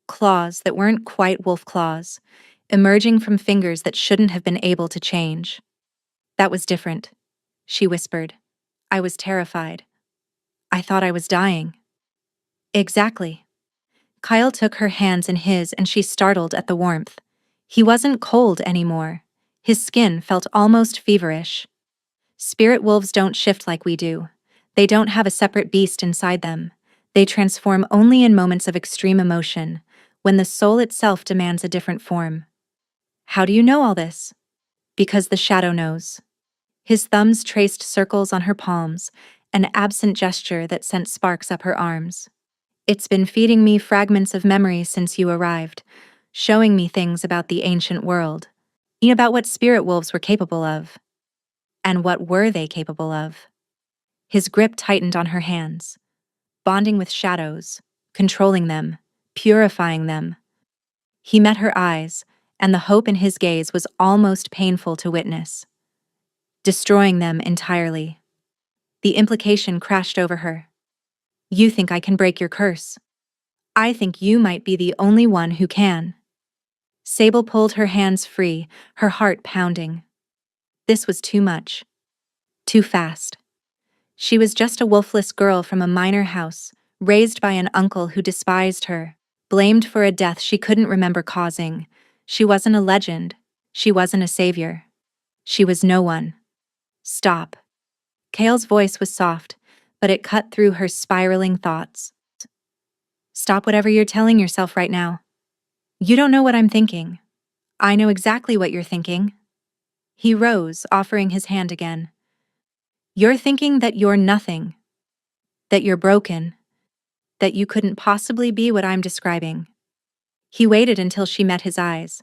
Claws that weren't quite wolf claws, emerging from fingers that shouldn't have been able to change. That was different, she whispered. I was terrified. I thought I was dying. Exactly. Kyle took her hands in his and she startled at the warmth. He wasn't cold anymore. His skin felt almost feverish. Spirit wolves don't shift like we do. They don't have a separate beast inside them. They transform only in moments of extreme emotion, when the soul itself demands a different form. How do you know all this? Because the shadow knows. His thumbs traced circles on her palms, an absent gesture that sent sparks up her arms. It's been feeding me fragments of memory since you arrived, showing me things about the ancient world, about what spirit wolves were capable of. And what were they capable of? His grip tightened on her hands, bonding with shadows, controlling them, purifying them. He met her eyes, and the hope in his gaze was almost painful to witness. Destroying them entirely. The implication crashed over her. You think I can break your curse? I think you might be the only one who can. Sable pulled her hands free, her heart pounding. This was too much. Too fast. She was just a wolfless girl from a minor house, raised by an uncle who despised her, blamed for a death she couldn't remember causing. She wasn't a legend. She wasn't a savior. She was no one. Stop. Kale's voice was soft, but it cut through her spiraling thoughts. Stop whatever you're telling yourself right now. You don't know what I'm thinking. I know exactly what you're thinking. He rose, offering his hand again. You're thinking that you're nothing. That you're broken. That you couldn't possibly be what I'm describing. He waited until she met his eyes.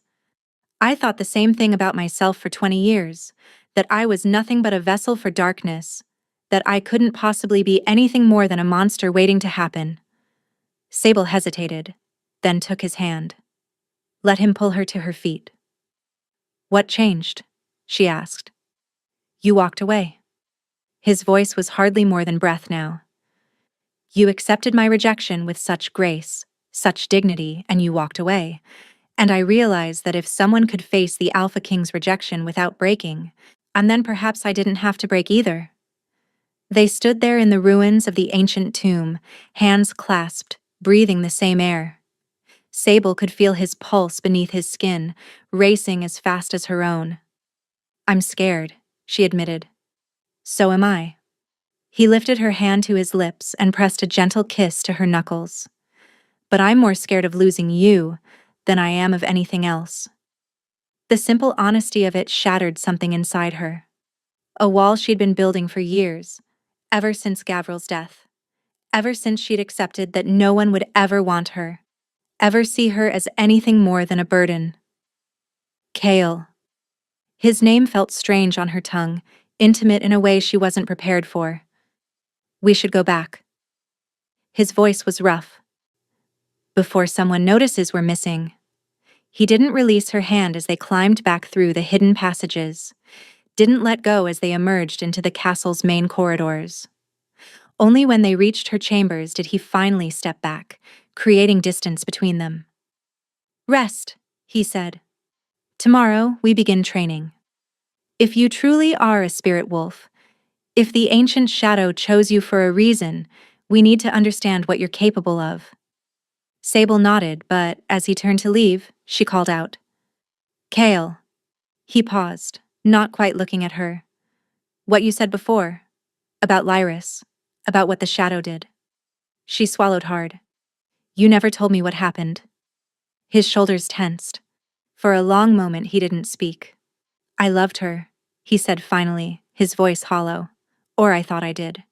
I thought the same thing about myself for 20 years, that I was nothing but a vessel for darkness, that I couldn't possibly be anything more than a monster waiting to happen. Sable hesitated, then took his hand. Let him pull her to her feet. What changed? She asked. You walked away. His voice was hardly more than breath now. You accepted my rejection with such grace, such dignity, and you walked away. And I realized that if someone could face the Alpha King's rejection without breaking, and then perhaps I didn't have to break either. They stood there in the ruins of the ancient tomb, hands clasped, breathing the same air. Sable could feel his pulse beneath his skin, racing as fast as her own. I'm scared, she admitted. So am I. He lifted her hand to his lips and pressed a gentle kiss to her knuckles. But I'm more scared of losing you than I am of anything else. The simple honesty of it shattered something inside her. A wall she'd been building for years, ever since Gavril's death. Ever since she'd accepted that no one would ever want her, ever see her as anything more than a burden. Kale. His name felt strange on her tongue, intimate in a way she wasn't prepared for. We should go back. His voice was rough. Before someone notices we're missing. He didn't release her hand as they climbed back through the hidden passages, didn't let go as they emerged into the castle's main corridors. Only when they reached her chambers did he finally step back, creating distance between them. Rest, he said. Tomorrow we begin training. If you truly are a spirit wolf, if the ancient shadow chose you for a reason, we need to understand what you're capable of. Sable nodded, but as he turned to leave, she called out. Kale. He paused, not quite looking at her. What you said before, about Lyris, about what the shadow did. She swallowed hard. You never told me what happened. His shoulders tensed. For a long moment he didn't speak. I loved her, he said finally, his voice hollow. Or I thought I did.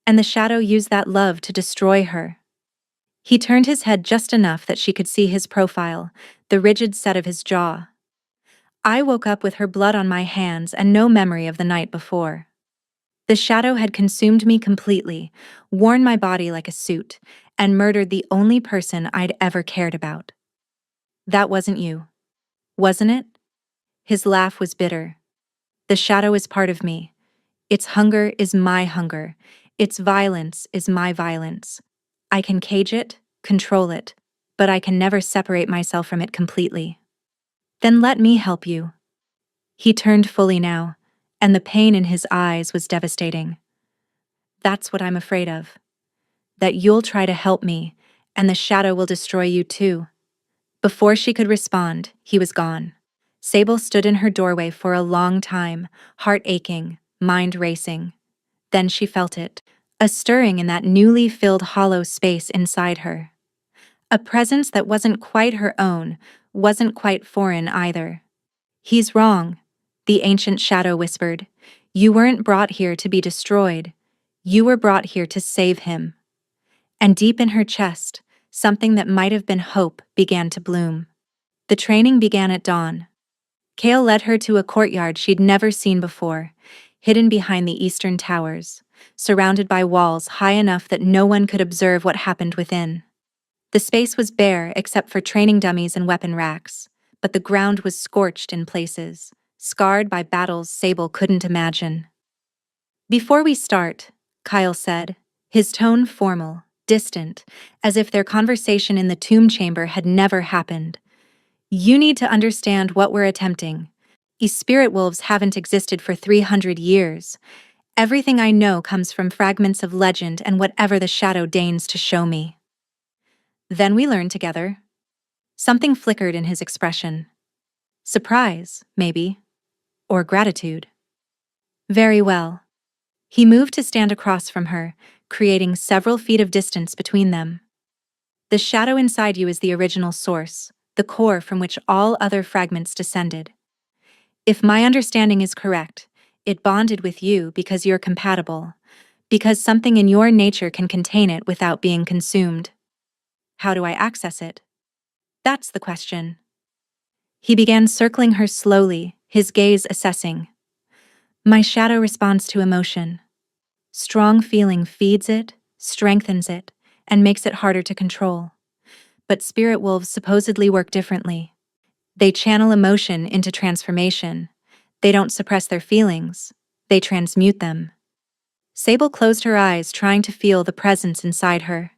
And the shadow used that love to destroy her. He turned his head just enough that she could see his profile, the rigid set of his jaw. I woke up with her blood on my hands and no memory of the night before. The shadow had consumed me completely, worn my body like a suit, and murdered the only person I'd ever cared about. That wasn't you, wasn't it? His laugh was bitter. The shadow is part of me. Its hunger is my hunger. Its violence is my violence. I can cage it, control it, but I can never separate myself from it completely. Then let me help you. He turned fully now, and the pain in his eyes was devastating. That's what I'm afraid of. That you'll try to help me, and the shadow will destroy you too. Before she could respond, he was gone. Sable stood in her doorway for a long time, heart aching, mind racing. Then she felt it, a stirring in that newly filled hollow space inside her. A presence that wasn't quite her own, wasn't quite foreign either. He's wrong, the ancient shadow whispered. You weren't brought here to be destroyed. You were brought here to save him. And deep in her chest, something that might have been hope began to bloom. The training began at dawn. Kale led her to a courtyard she'd never seen before, hidden behind the eastern towers, surrounded by walls high enough that no one could observe what happened within. The space was bare except for training dummies and weapon racks, but the ground was scorched in places, scarred by battles Sable couldn't imagine. Before we start, Kyle said, his tone formal, distant, as if their conversation in the tomb chamber had never happened. You need to understand what we're attempting. Spirit wolves haven't existed for 300 years. Everything I know comes from fragments of legend and whatever the shadow deigns to show me. Then we learn together. Something flickered in his expression. Surprise, maybe. Or gratitude. Very well. He moved to stand across from her, creating several feet of distance between them. The shadow inside you is the original source, the core from which all other fragments descended. If my understanding is correct, it bonded with you because you're compatible, because something in your nature can contain it without being consumed. How do I access it? That's the question. He began circling her slowly, his gaze assessing. My shadow responds to emotion. Strong feeling feeds it, strengthens it, and makes it harder to control. But spirit wolves supposedly work differently. They channel emotion into transformation. They don't suppress their feelings. They transmute them. Sable closed her eyes, trying to feel the presence inside her.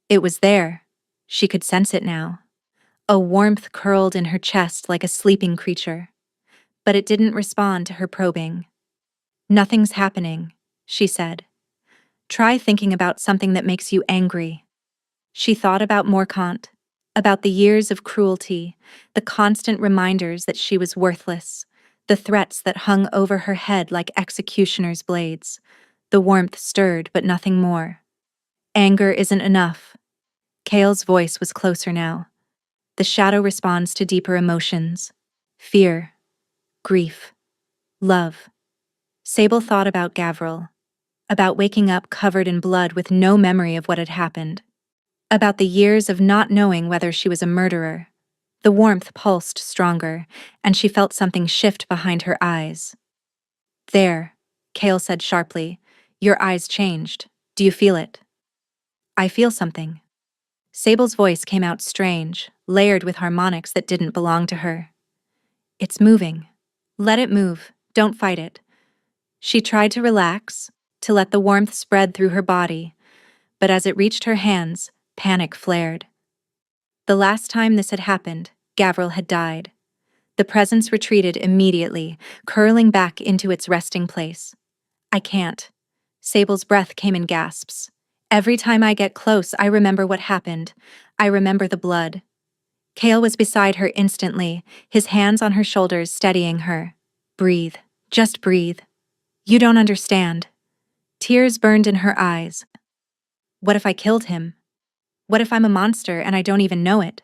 It was there. She could sense it now. A warmth curled in her chest like a sleeping creature. But it didn't respond to her probing. Nothing's happening, she said. Try thinking about something that makes you angry. She thought about Morkant, about the years of cruelty, the constant reminders that she was worthless, the threats that hung over her head like executioner's blades. The warmth stirred, but nothing more. Anger isn't enough. Kale's voice was closer now. The shadow responds to deeper emotions. Fear, grief, love. Sable thought about Gavril, about waking up covered in blood with no memory of what had happened, about the years of not knowing whether she was a murderer. The warmth pulsed stronger, and she felt something shift behind her eyes. There, Kale said sharply, your eyes changed. Do you feel it? I feel something. Sable's voice came out strange, layered with harmonics that didn't belong to her. It's moving. Let it move. Don't fight it. She tried to relax, to let the warmth spread through her body, but as it reached her hands, panic flared. The last time this had happened, Gavril had died. The presence retreated immediately, curling back into its resting place. I can't. Sable's breath came in gasps. Every time I get close, I remember what happened. I remember the blood. Kale was beside her instantly, his hands on her shoulders steadying her. Breathe. Just breathe. You don't understand. Tears burned in her eyes. What if I killed him? What if I'm a monster and I don't even know it?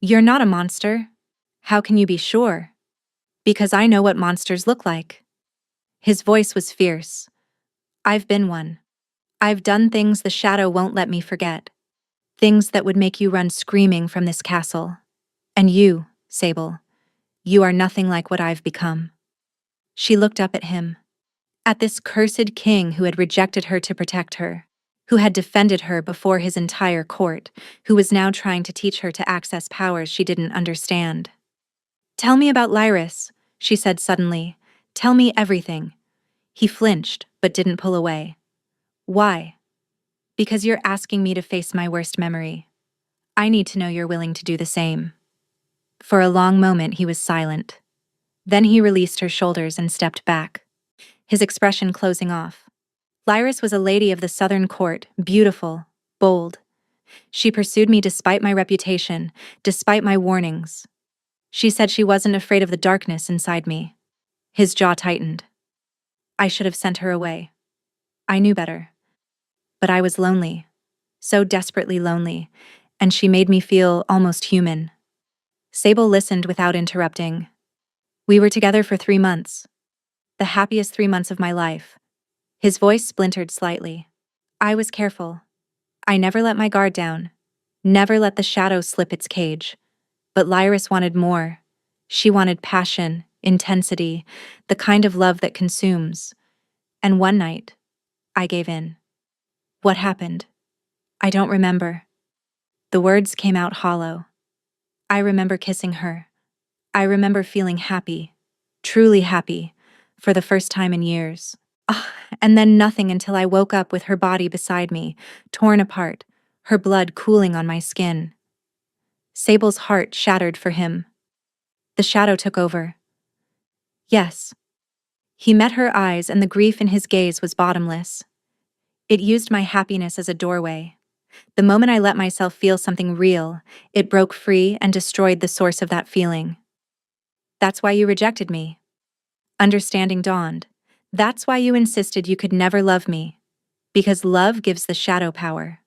You're not a monster. How can you be sure? Because I know what monsters look like. His voice was fierce. I've been one. I've done things the shadow won't let me forget. Things that would make you run screaming from this castle. And you, Sable, you are nothing like what I've become. She looked up at him. At this cursed king who had rejected her to protect her, who had defended her before his entire court, who was now trying to teach her to access powers she didn't understand. Tell me about Lyris, she said suddenly. Tell me everything. He flinched, but didn't pull away. Why? Because you're asking me to face my worst memory. I need to know you're willing to do the same. For a long moment he was silent. Then he released her shoulders and stepped back, his expression closing off. Lyris was a lady of the southern court, beautiful, bold. She pursued me despite my reputation, despite my warnings. She said she wasn't afraid of the darkness inside me. His jaw tightened. I should have sent her away. I knew better. But I was lonely, so desperately lonely, and she made me feel almost human. Sable listened without interrupting. We were together for 3 months. The happiest 3 months of my life. His voice splintered slightly. I was careful. I never let my guard down. Never let the shadow slip its cage. But Lyris wanted more. She wanted passion, intensity, the kind of love that consumes. And one night, I gave in. What happened? I don't remember. The words came out hollow. I remember kissing her. I remember feeling happy, truly happy, for the first time in years. And then nothing until I woke up with her body beside me, torn apart, her blood cooling on my skin. Sable's heart shattered for him. The shadow took over. Yes. He met her eyes and the grief in his gaze was bottomless. It used my happiness as a doorway. The moment I let myself feel something real, it broke free and destroyed the source of that feeling. That's why you rejected me. Understanding dawned. That's why you insisted you could never love me. Because love gives the shadow power.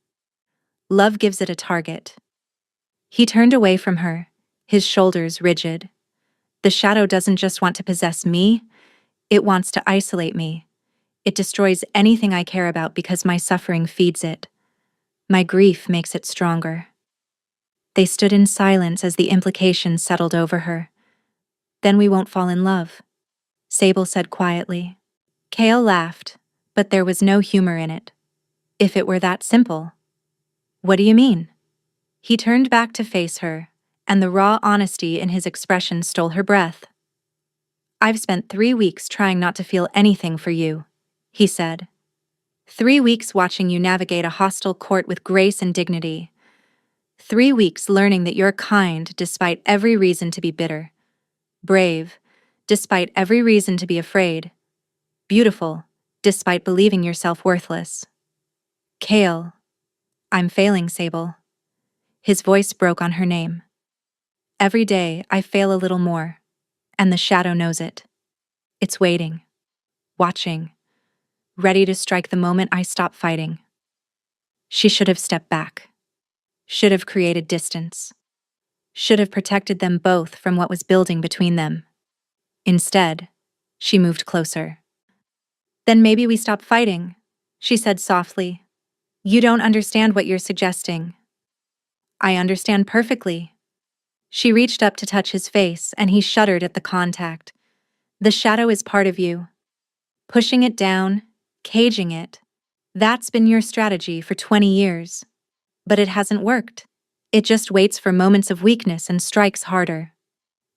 Love gives it a target. He turned away from her, his shoulders rigid. The shadow doesn't just want to possess me, it wants to isolate me. It destroys anything I care about because my suffering feeds it. My grief makes it stronger. They stood in silence as the implications settled over her. Then we won't fall in love, Sable said quietly. Kale laughed, but there was no humor in it. If it were that simple. What do you mean? He turned back to face her, and the raw honesty in his expression stole her breath. I've spent 3 weeks trying not to feel anything for you, he said. 3 weeks watching you navigate a hostile court with grace and dignity. 3 weeks learning that you're kind despite every reason to be bitter. Brave, despite every reason to be afraid. Beautiful, despite believing yourself worthless. Kale. I'm failing, Sable. His voice broke on her name. Every day I fail a little more, and the shadow knows it. It's waiting, watching, ready to strike the moment I stop fighting. She should have stepped back. Should have created distance. Should have protected them both from what was building between them. Instead, she moved closer. Then maybe we stop fighting, she said softly. You don't understand what you're suggesting. I understand perfectly. She reached up to touch his face, and he shuddered at the contact. The shadow is part of you. Pushing it down, caging it. That's been your strategy for 20 years. But it hasn't worked. It just waits for moments of weakness and strikes harder.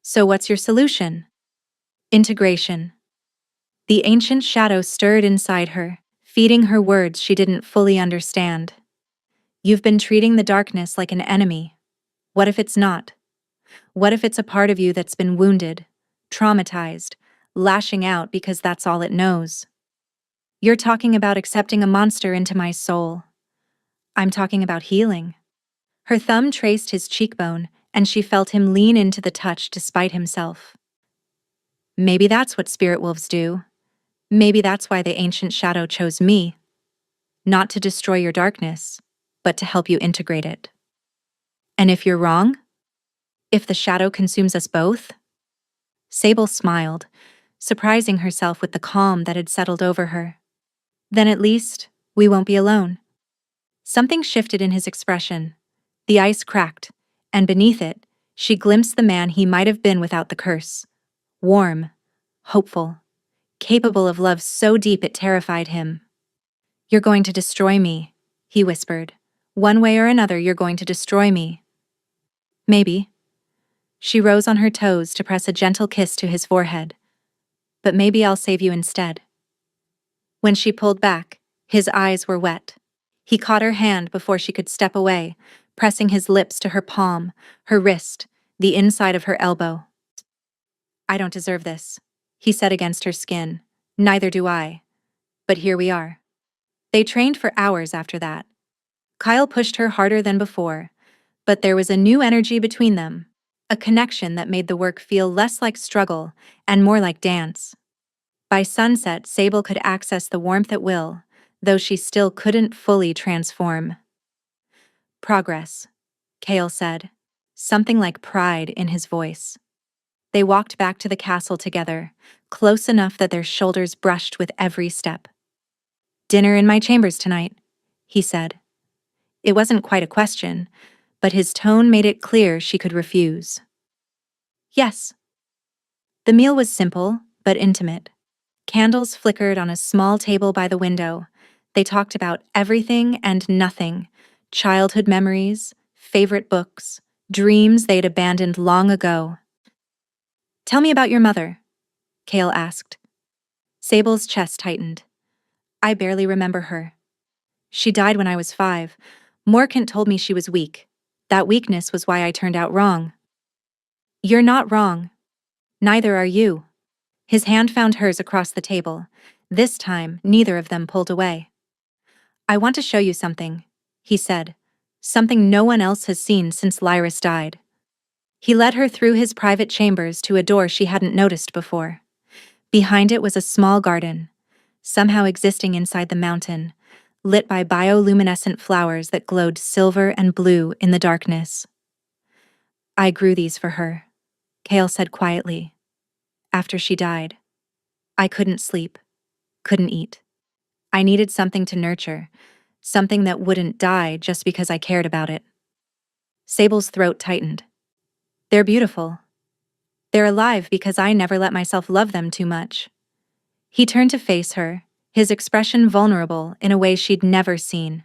So what's your solution? Integration. The ancient shadow stirred inside her, feeding her words she didn't fully understand. You've been treating the darkness like an enemy. What if it's not? What if it's a part of you that's been wounded, traumatized, lashing out because that's all it knows? You're talking about accepting a monster into my soul. I'm talking about healing. Her thumb traced his cheekbone, and she felt him lean into the touch despite himself. Maybe that's what spirit wolves do. Maybe that's why the ancient shadow chose me. Not to destroy your darkness, but to help you integrate it. And if you're wrong? If the shadow consumes us both? Sable smiled, surprising herself with the calm that had settled over her. Then at least, we won't be alone. Something shifted in his expression. The ice cracked, and beneath it, she glimpsed the man he might have been without the curse. Warm, hopeful, capable of love so deep it terrified him. "You're going to destroy me," he whispered. "One way or another, you're going to destroy me." "Maybe." She rose on her toes to press a gentle kiss to his forehead. "But maybe I'll save you instead." When she pulled back, his eyes were wet. He caught her hand before she could step away, pressing his lips to her palm, her wrist, the inside of her elbow. "I don't deserve this," he said against her skin. "Neither do I. But here we are." They trained for hours after that. Kyle pushed her harder than before, but there was a new energy between them, a connection that made the work feel less like struggle and more like dance. By sunset, Sable could access the warmth at will, though she still couldn't fully transform. "Progress," Kale said, something like pride in his voice. They walked back to the castle together, close enough that their shoulders brushed with every step. "Dinner in my chambers tonight," he said. It wasn't quite a question, but his tone made it clear she could refuse. "Yes." The meal was simple, but intimate. Candles flickered on a small table by the window. They talked about everything and nothing: childhood memories, favorite books, dreams they'd abandoned long ago. "Tell me about your mother," Kale asked. Sable's chest tightened. "I barely remember her. She died when I was 5. Morkant told me she was weak. That weakness was why I turned out wrong." "You're not wrong. Neither are you." His hand found hers across the table. This time, neither of them pulled away. "I want to show you something," he said. "Something no one else has seen since Lyris died." He led her through his private chambers to a door she hadn't noticed before. Behind it was a small garden, somehow existing inside the mountain, lit by bioluminescent flowers that glowed silver and blue in the darkness. "I grew these for her," Kale said quietly. "After she died. I couldn't sleep, couldn't eat. I needed something to nurture, something that wouldn't die just because I cared about it." Sable's throat tightened. "They're beautiful. They're alive because I never let myself love them too much." He turned to face her, his expression vulnerable in a way she'd never seen.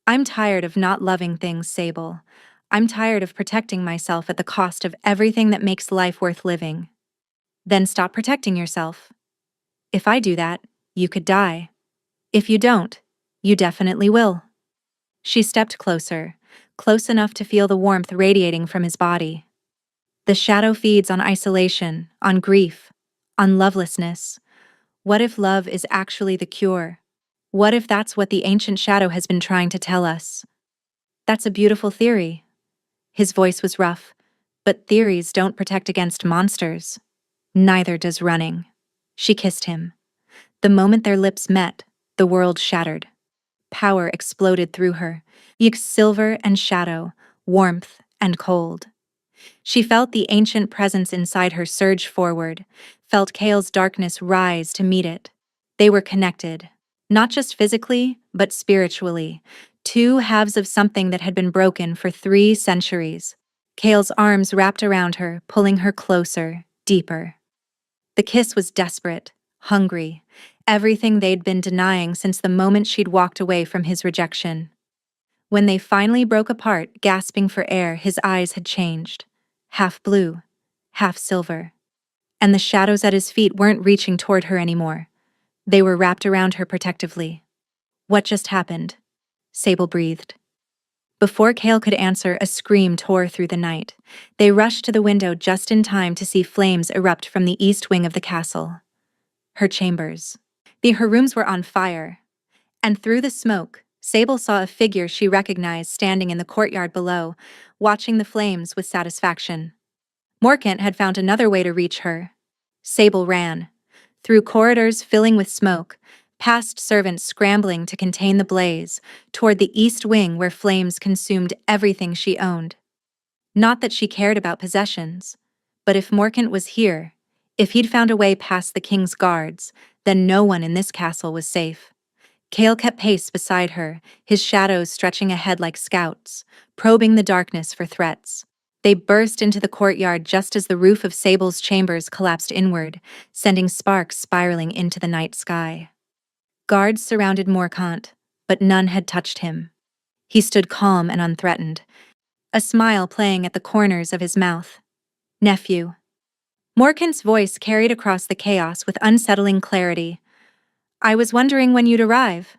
"I'm tired of not loving things, Sable. I'm tired of protecting myself at the cost of everything that makes life worth living." "Then stop protecting yourself. If I do that, you could die. If you don't, you definitely will." She stepped closer, close enough to feel the warmth radiating from his body. "The shadow feeds on isolation, on grief, on lovelessness. What if love is actually the cure? What if that's what the ancient shadow has been trying to tell us?" "That's a beautiful theory." His voice was rough. "But theories don't protect against monsters. Neither does running." She kissed him. The moment their lips met, the world shattered. Power exploded through her, silver and shadow, warmth and cold. She felt the ancient presence inside her surge forward, felt Kale's darkness rise to meet it. They were connected, not just physically, but spiritually, two halves of something that had been broken for 3 centuries. Kale's arms wrapped around her, pulling her closer, deeper. The kiss was desperate, hungry, everything they'd been denying since the moment she'd walked away from his rejection. When they finally broke apart, gasping for air, his eyes had changed. Half blue, half silver. And the shadows at his feet weren't reaching toward her anymore. They were wrapped around her protectively. "What just happened?" Sable breathed. Before Kale could answer, a scream tore through the night. They rushed to the window just in time to see flames erupt from the east wing of the castle. Her chambers. Her rooms were on fire. And through the smoke, Sable saw a figure she recognized standing in the courtyard below, watching the flames with satisfaction. Morkant had found another way to reach her. Sable ran. Through corridors filling with smoke, past servants scrambling to contain the blaze, toward the east wing where flames consumed everything she owned. Not that she cared about possessions, but if Morkant was here, if he'd found a way past the king's guards, then no one in this castle was safe. Kale kept pace beside her, his shadows stretching ahead like scouts, probing the darkness for threats. They burst into the courtyard just as the roof of Sable's chambers collapsed inward, sending sparks spiraling into the night sky. Guards surrounded Morkant, but none had touched him. He stood calm and unthreatened, a smile playing at the corners of his mouth. "Nephew." Morkant's voice carried across the chaos with unsettling clarity. "I was wondering when you'd arrive."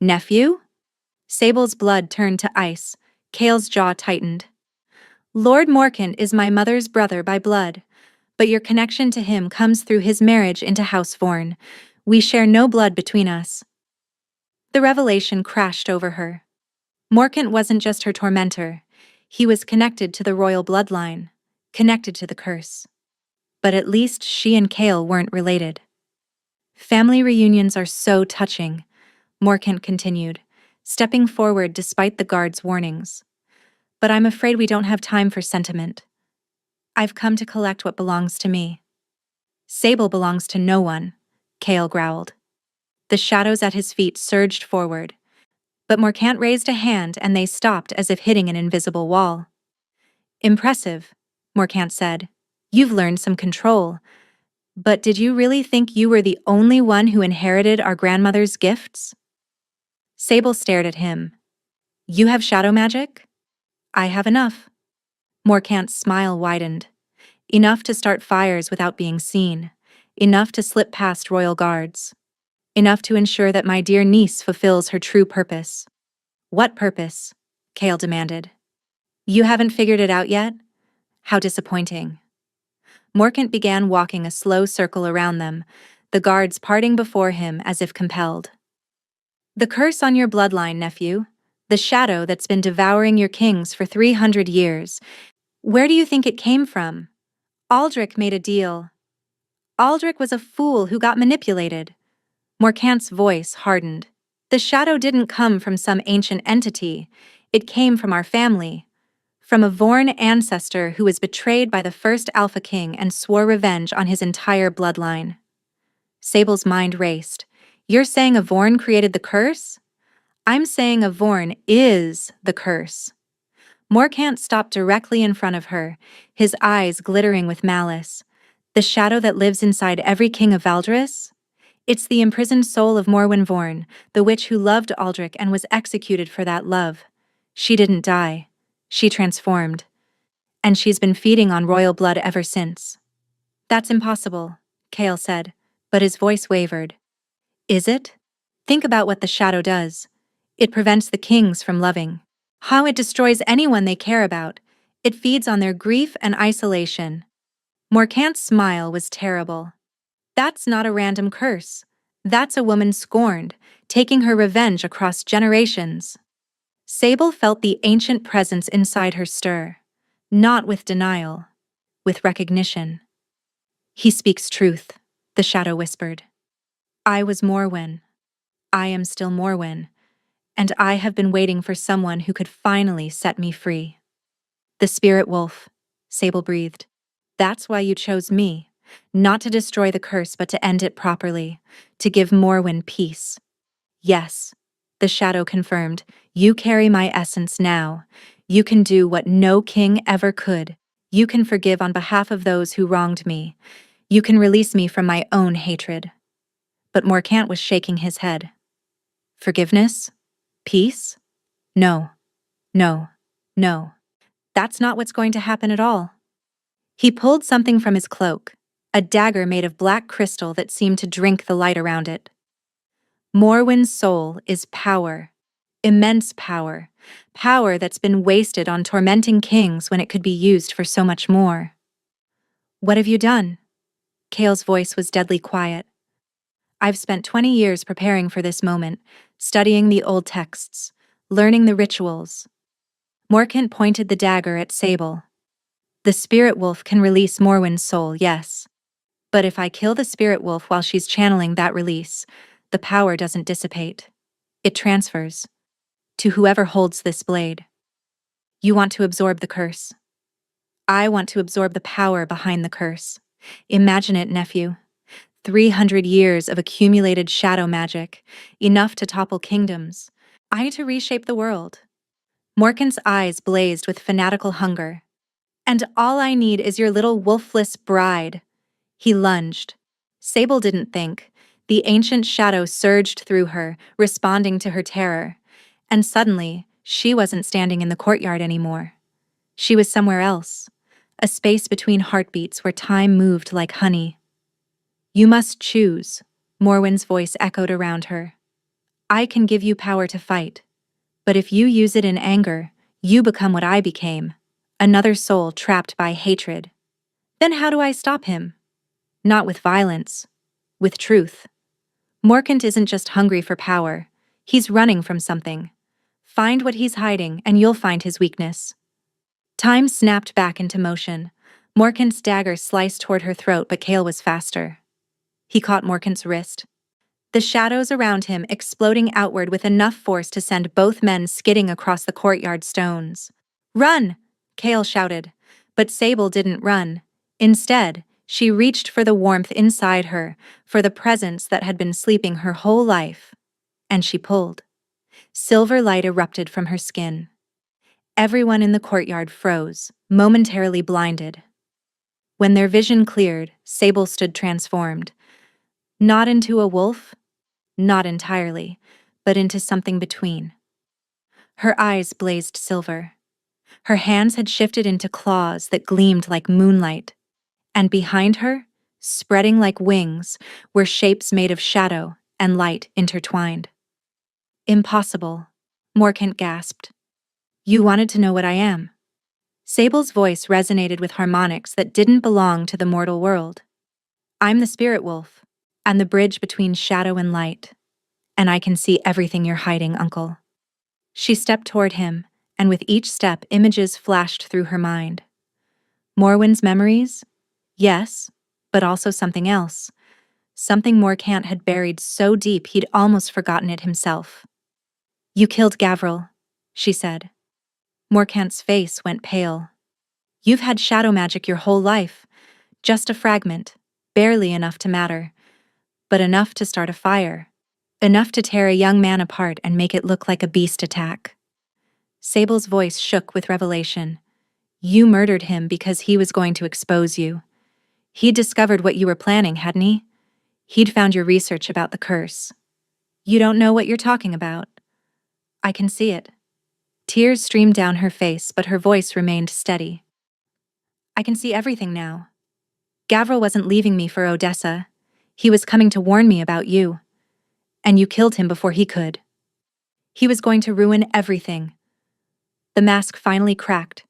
"Nephew?" Sable's blood turned to ice. Kale's jaw tightened. "Lord Morkant is my mother's brother by blood, but your connection to him comes through his marriage into House Vorn. We share no blood between us." The revelation crashed over her. Morkant wasn't just her tormentor. He was connected to the royal bloodline, connected to the curse. But at least she and Kale weren't related. "Family reunions are so touching," Morkant continued, stepping forward despite the guard's warnings. "But I'm afraid we don't have time for sentiment. I've come to collect what belongs to me." "Sable belongs to no one," Kale growled. The shadows at his feet surged forward, but Morkant raised a hand and they stopped as if hitting an invisible wall. "Impressive," Morkant said. "You've learned some control. But did you really think you were the only one who inherited our grandmother's gifts?" Sable stared at him. "You have shadow magic? I have enough." Morkant's smile widened. "Enough to start fires without being seen. Enough to slip past royal guards. Enough to ensure that my dear niece fulfills her true purpose." "What purpose?" Kale demanded. "You haven't figured it out yet? How disappointing." Morkant began walking a slow circle around them, the guards parting before him as if compelled. "The curse on your bloodline, nephew. The shadow that's been devouring your kings for 300 years. Where do you think it came from? Aldrich made a deal. Aldrich was a fool who got manipulated." Morkant's voice hardened. "The shadow didn't come from some ancient entity. It came from our family. From a Vorn ancestor who was betrayed by the first Alpha King and swore revenge on his entire bloodline." Sable's mind raced. "You're saying a Vorn created the curse?" "I'm saying a Vorn is the curse." Morkant stopped directly in front of her, his eyes glittering with malice. "The shadow that lives inside every king of Valdris? It's the imprisoned soul of Morwen Vorn, the witch who loved Aldrich and was executed for that love. She didn't die. She transformed. And she's been feeding on royal blood ever since." "That's impossible," Kale said, but his voice wavered. "Is it? Think about what the shadow does. It prevents the kings from loving. How it destroys anyone they care about. It feeds on their grief and isolation." Morkant's smile was terrible. "That's not a random curse. That's a woman scorned, taking her revenge across generations." Sable felt the ancient presence inside her stir, not with denial, with recognition. "He speaks truth," the shadow whispered. "I was Morwen. I am still Morwen, and I have been waiting for someone who could finally set me free." "The spirit wolf," Sable breathed. "That's why you chose me, not to destroy the curse but to end it properly, to give Morwen peace." "Yes," the shadow confirmed, "you carry my essence now. You can do what no king ever could. You can forgive on behalf of those who wronged me. You can release me from my own hatred." But Morkant was shaking his head. "Forgiveness? Peace? No. No. No. That's not what's going to happen at all." He pulled something from his cloak, a dagger made of black crystal that seemed to drink the light around it. "Morwen's soul is power. Immense power. Power that's been wasted on tormenting kings when it could be used for so much more." "What have you done?" Kale's voice was deadly quiet. "I've spent 20 years preparing for this moment, studying the old texts, learning the rituals." Morkant pointed the dagger at Sable. "The spirit wolf can release Morwen's soul, yes. But if I kill the spirit wolf while she's channeling that release, the power doesn't dissipate. It transfers to whoever holds this blade. You want to absorb the curse. I want to absorb the power behind the curse. Imagine it, nephew. 300 years of accumulated shadow magic, enough to topple kingdoms. I to reshape the world. Morkan's eyes blazed with fanatical hunger. And all I need is your little wolfless bride. He lunged. Sable didn't think. The ancient shadow surged through her, responding to her terror. And suddenly, she wasn't standing in the courtyard anymore. She was somewhere else, a space between heartbeats where time moved like honey. You must choose, Morwen's voice echoed around her. I can give you power to fight, but if you use it in anger, you become what I became, another soul trapped by hatred. Then how do I stop him? Not with violence, with truth. Morkant isn't just hungry for power, he's running from something. Find what he's hiding and you'll find his weakness. Time snapped back into motion. Morkant's dagger sliced toward her throat, but Kale was faster. He caught Morkant's wrist. The shadows around him exploding outward with enough force to send both men skidding across the courtyard stones. Run! Kale shouted, but Sable didn't run. Instead, she reached for the warmth inside her, for the presence that had been sleeping her whole life. And she pulled. Silver light erupted from her skin. Everyone in the courtyard froze, momentarily blinded. When their vision cleared, Sable stood transformed. Not into a wolf, not entirely, but into something between. Her eyes blazed silver. Her hands had shifted into claws that gleamed like moonlight. And behind her, spreading like wings, were shapes made of shadow and light intertwined. Impossible, Morkant gasped. You wanted to know what I am. Sable's voice resonated with harmonics that didn't belong to the mortal world. I'm the spirit wolf, and the bridge between shadow and light. And I can see everything you're hiding, Uncle. She stepped toward him, and with each step images flashed through her mind. Morwen's memories? Yes, but also something else. Something Morkant had buried so deep he'd almost forgotten it himself. You killed Gavril, she said. Morkant's face went pale. You've had shadow magic your whole life. Just a fragment, barely enough to matter. But enough to start a fire. Enough to tear a young man apart and make it look like a beast attack. Sable's voice shook with revelation. You murdered him because he was going to expose you. He'd discovered what you were planning, hadn't he? He'd found your research about the curse. You don't know what you're talking about. I can see it. Tears streamed down her face, but her voice remained steady. I can see everything now. Gavril wasn't leaving me for Odessa. He was coming to warn me about you. And you killed him before he could. He was going to ruin everything. The mask finally cracked.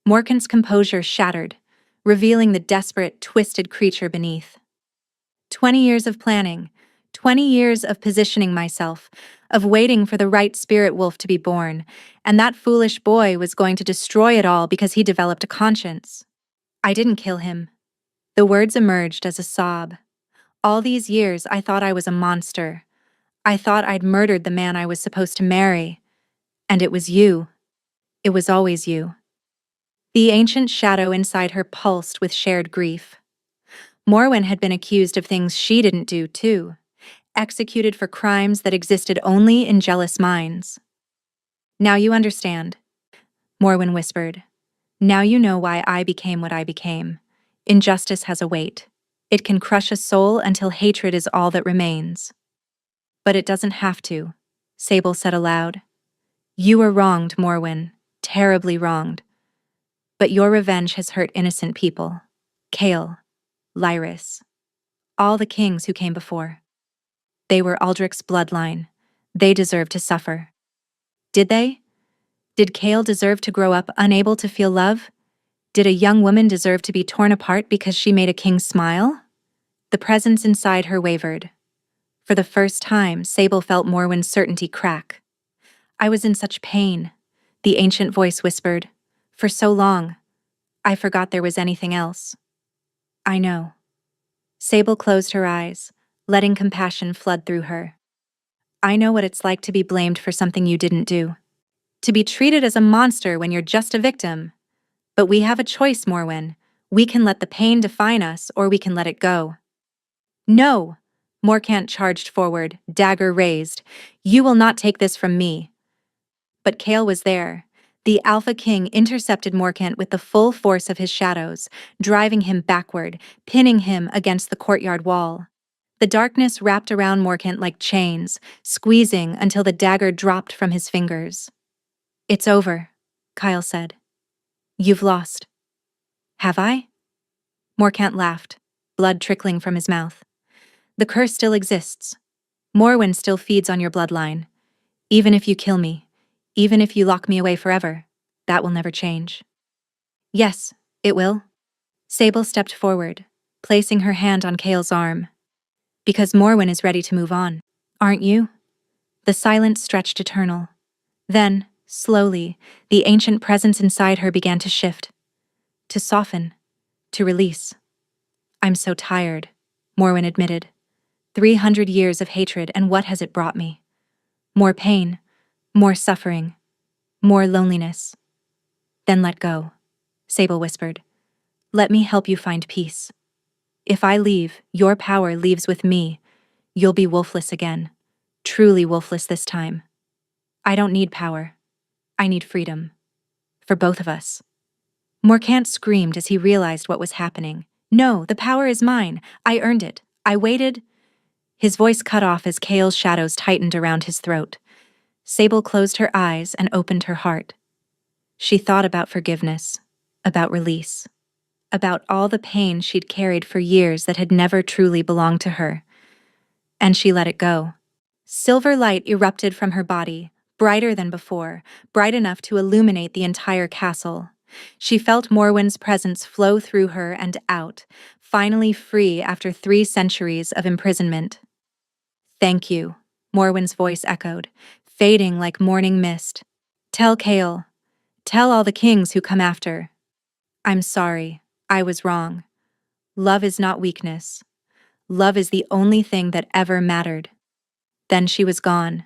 Morkant's composure shattered, revealing the desperate, twisted creature beneath. 20 years of planning, 20 years of positioning myself, of waiting for the right spirit wolf to be born, and that foolish boy was going to destroy it all because he developed a conscience. I didn't kill him. The words emerged as a sob. All these years I thought I was a monster. I thought I'd murdered the man I was supposed to marry. And it was you. It was always you. The ancient shadow inside her pulsed with shared grief. Morwen had been accused of things she didn't do, too. Executed for crimes that existed only in jealous minds. Now you understand, Morwen whispered. Now you know why I became what I became. Injustice has a weight. It can crush a soul until hatred is all that remains. But it doesn't have to, Sable said aloud. You were wronged, Morwen, terribly wronged. But your revenge has hurt innocent people. Kale, Lyris, all the kings who came before. They were Aldrich's bloodline. They deserved to suffer. Did they? Did Kale deserve to grow up unable to feel love? Did a young woman deserve to be torn apart because she made a king smile? The presence inside her wavered. For the first time, Sable felt Morwen's certainty crack. I was in such pain, the ancient voice whispered. For so long, I forgot there was anything else. I know. Sable closed her eyes, letting compassion flood through her. I know what it's like to be blamed for something you didn't do. To be treated as a monster when you're just a victim. But we have a choice, Morwen. We can let the pain define us, or we can let it go. No! Morkant charged forward, dagger raised. You will not take this from me. But Kale was there. The Alpha King intercepted Morkant with the full force of his shadows, driving him backward, pinning him against the courtyard wall. The darkness wrapped around Morkant like chains, squeezing until the dagger dropped from his fingers. It's over, Kyle said. You've lost. Have I? Morkant laughed, blood trickling from his mouth. The curse still exists. Morwen still feeds on your bloodline. Even if you kill me, even if you lock me away forever, that will never change. Yes, it will. Sable stepped forward, placing her hand on Kale's arm. Because Morwen is ready to move on, aren't you? The silence stretched eternal. Then, slowly, the ancient presence inside her began to shift, to soften, to release. I'm so tired, Morwen admitted. 300 years of hatred, and what has it brought me? More pain, more suffering, more loneliness. Then let go, Sable whispered. Let me help you find peace. If I leave, your power leaves with me. You'll be wolfless again. Truly wolfless this time. I don't need power. I need freedom. For both of us. Morkant screamed as he realized what was happening. No, the power is mine. I earned it. I waited. His voice cut off as Kale's shadows tightened around his throat. Sable closed her eyes and opened her heart. She thought about forgiveness, about release, about all the pain she'd carried for years that had never truly belonged to her. And she let it go. Silver light erupted from her body, brighter than before, bright enough to illuminate the entire castle. She felt Morwen's presence flow through her and out, finally free after 3 centuries of imprisonment. Thank you, Morwen's voice echoed, fading like morning mist. Tell Kale. Tell all the kings who come after. I'm sorry, I was wrong. Love is not weakness. Love is the only thing that ever mattered. Then she was gone.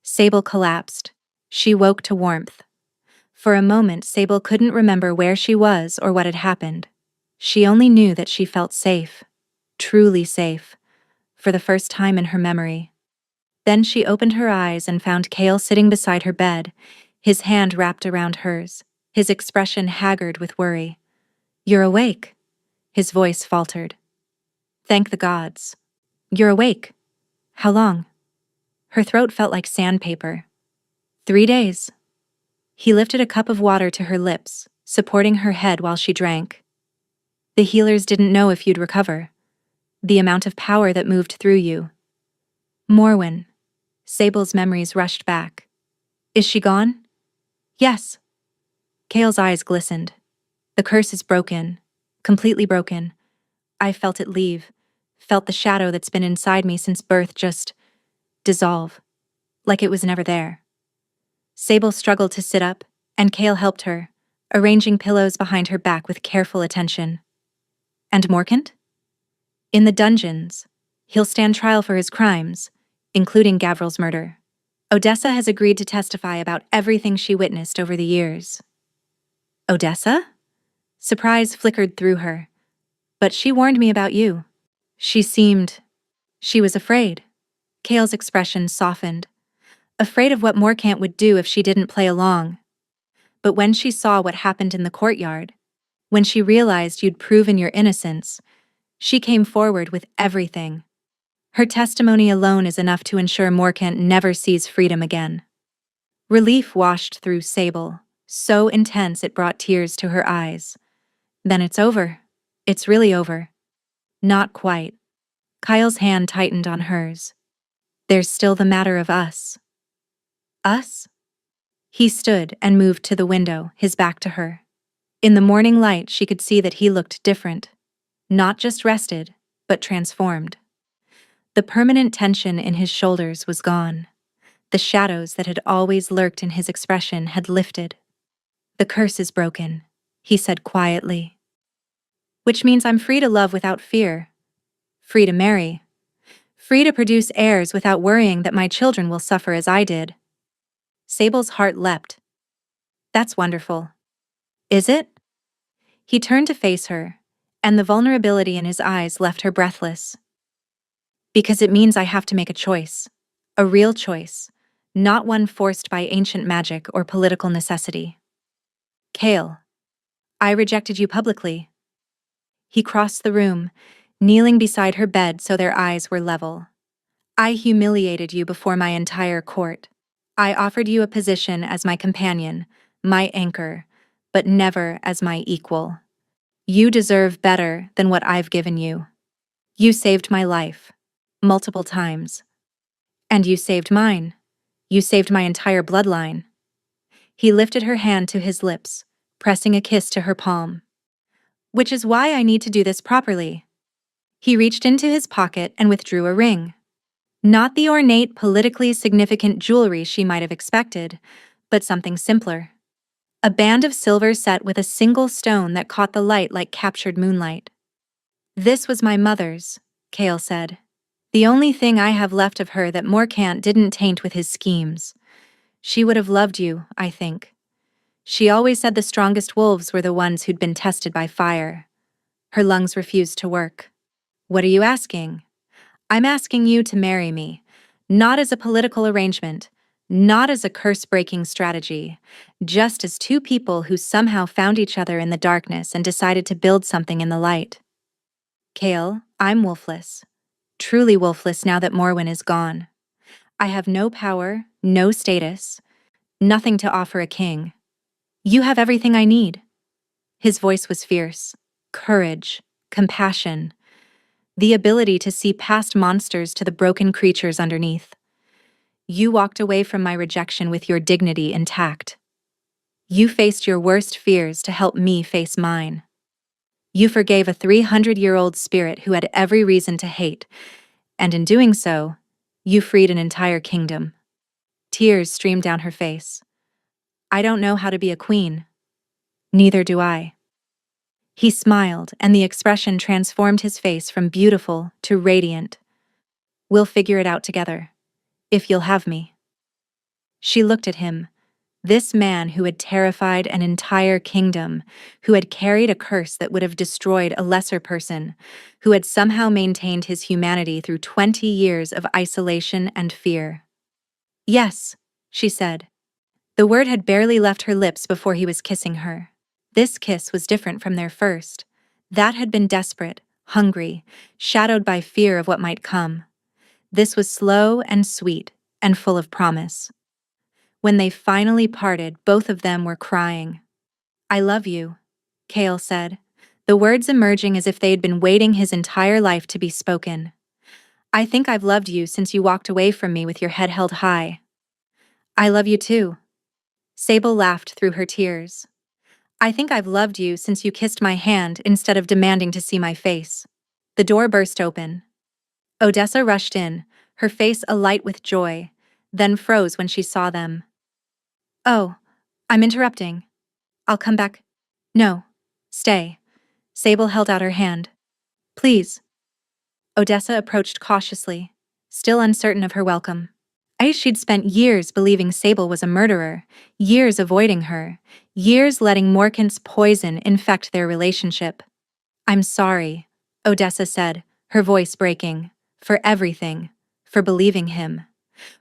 Sable collapsed. She woke to warmth. For a moment, Sable couldn't remember where she was or what had happened. She only knew that she felt safe. Truly safe. For the first time in her memory. Then she opened her eyes and found Kale sitting beside her bed, his hand wrapped around hers, his expression haggard with worry. You're awake, his voice faltered. Thank the gods. You're awake. How long? Her throat felt like sandpaper. 3 days. He lifted a cup of water to her lips, supporting her head while she drank. The healers didn't know if you'd recover. The amount of power that moved through you. Morwen. Sable's memories rushed back. Is she gone? Yes. Kale's eyes glistened. The curse is broken. Completely broken. I felt it leave. Felt the shadow that's been inside me since birth just dissolve. Like it was never there. Sable struggled to sit up, and Kale helped her, arranging pillows behind her back with careful attention. And Morkant? In the dungeons. He'll stand trial for his crimes, including Gavril's murder. Odessa has agreed to testify about everything she witnessed over the years. Odessa? Surprise flickered through her. But she warned me about you. She was afraid. Kale's expression softened. Afraid of what Morkant would do if she didn't play along. But when she saw what happened in the courtyard, when she realized you'd proven your innocence, she came forward with everything. Her testimony alone is enough to ensure Morkant never sees freedom again. Relief washed through Sable, so intense it brought tears to her eyes. Then it's over. It's really over. Not quite. Kyle's hand tightened on hers. There's still the matter of us. Us? He stood and moved to the window, his back to her. In the morning light, she could see that he looked different. Not just rested, but transformed. The permanent tension in his shoulders was gone. The shadows that had always lurked in his expression had lifted. The curse is broken, he said quietly. Which means I'm free to love without fear. Free to marry. Free to produce heirs without worrying that my children will suffer as I did. Sable's heart leapt. That's wonderful. Is it? He turned to face her, and the vulnerability in his eyes left her breathless. Because it means I have to make a choice. A real choice. Not one forced by ancient magic or political necessity. Kale, I rejected you publicly. He crossed the room, kneeling beside her bed so their eyes were level. I humiliated you before my entire court. I offered you a position as my companion, my anchor, but never as my equal. You deserve better than what I've given you. You saved my life. Multiple times. And you saved mine. You saved my entire bloodline. He lifted her hand to his lips, pressing a kiss to her palm. Which is why I need to do this properly. He reached into his pocket and withdrew a ring. Not the ornate, politically significant jewelry she might have expected, but something simpler. A band of silver set with a single stone that caught the light like captured moonlight. This was my mother's, Kale said. The only thing I have left of her that Morcant didn't taint with his schemes. She would have loved you, I think. She always said the strongest wolves were the ones who'd been tested by fire. Her lungs refused to work. What are you asking? I'm asking you to marry me. Not as a political arrangement, not as a curse-breaking strategy, just as two people who somehow found each other in the darkness and decided to build something in the light. Kale, I'm wolfless. Truly wolfless now that Morwen is gone. I have no power, no status, nothing to offer a king. You have everything I need. His voice was fierce. Courage, compassion, the ability to see past monsters to the broken creatures underneath. You walked away from my rejection with your dignity intact. You faced your worst fears to help me face mine. You forgave a 300-year-old spirit who had every reason to hate, and in doing so, you freed an entire kingdom. Tears streamed down her face. I don't know how to be a queen. Neither do I. He smiled, and the expression transformed his face from beautiful to radiant. We'll figure it out together, if you'll have me. She looked at him, this man who had terrified an entire kingdom, who had carried a curse that would have destroyed a lesser person, who had somehow maintained his humanity through 20 years of isolation and fear. Yes, she said. The word had barely left her lips before he was kissing her. This kiss was different from their first. That had been desperate, hungry, shadowed by fear of what might come. This was slow and sweet, and full of promise. When they finally parted, both of them were crying. I love you, Kale said, the words emerging as if they had been waiting his entire life to be spoken. I think I've loved you since you walked away from me with your head held high. I love you too. Sable laughed through her tears. I think I've loved you since you kissed my hand instead of demanding to see my face. The door burst open. Odessa rushed in, her face alight with joy, then froze when she saw them. Oh, I'm interrupting. I'll come back. No. Stay. Sable held out her hand. Please. Odessa approached cautiously, still uncertain of her welcome. She'd spent years believing Sable was a murderer, years avoiding her, years letting Morcant's poison infect their relationship. I'm sorry, Odessa said, her voice breaking, for everything, for believing him,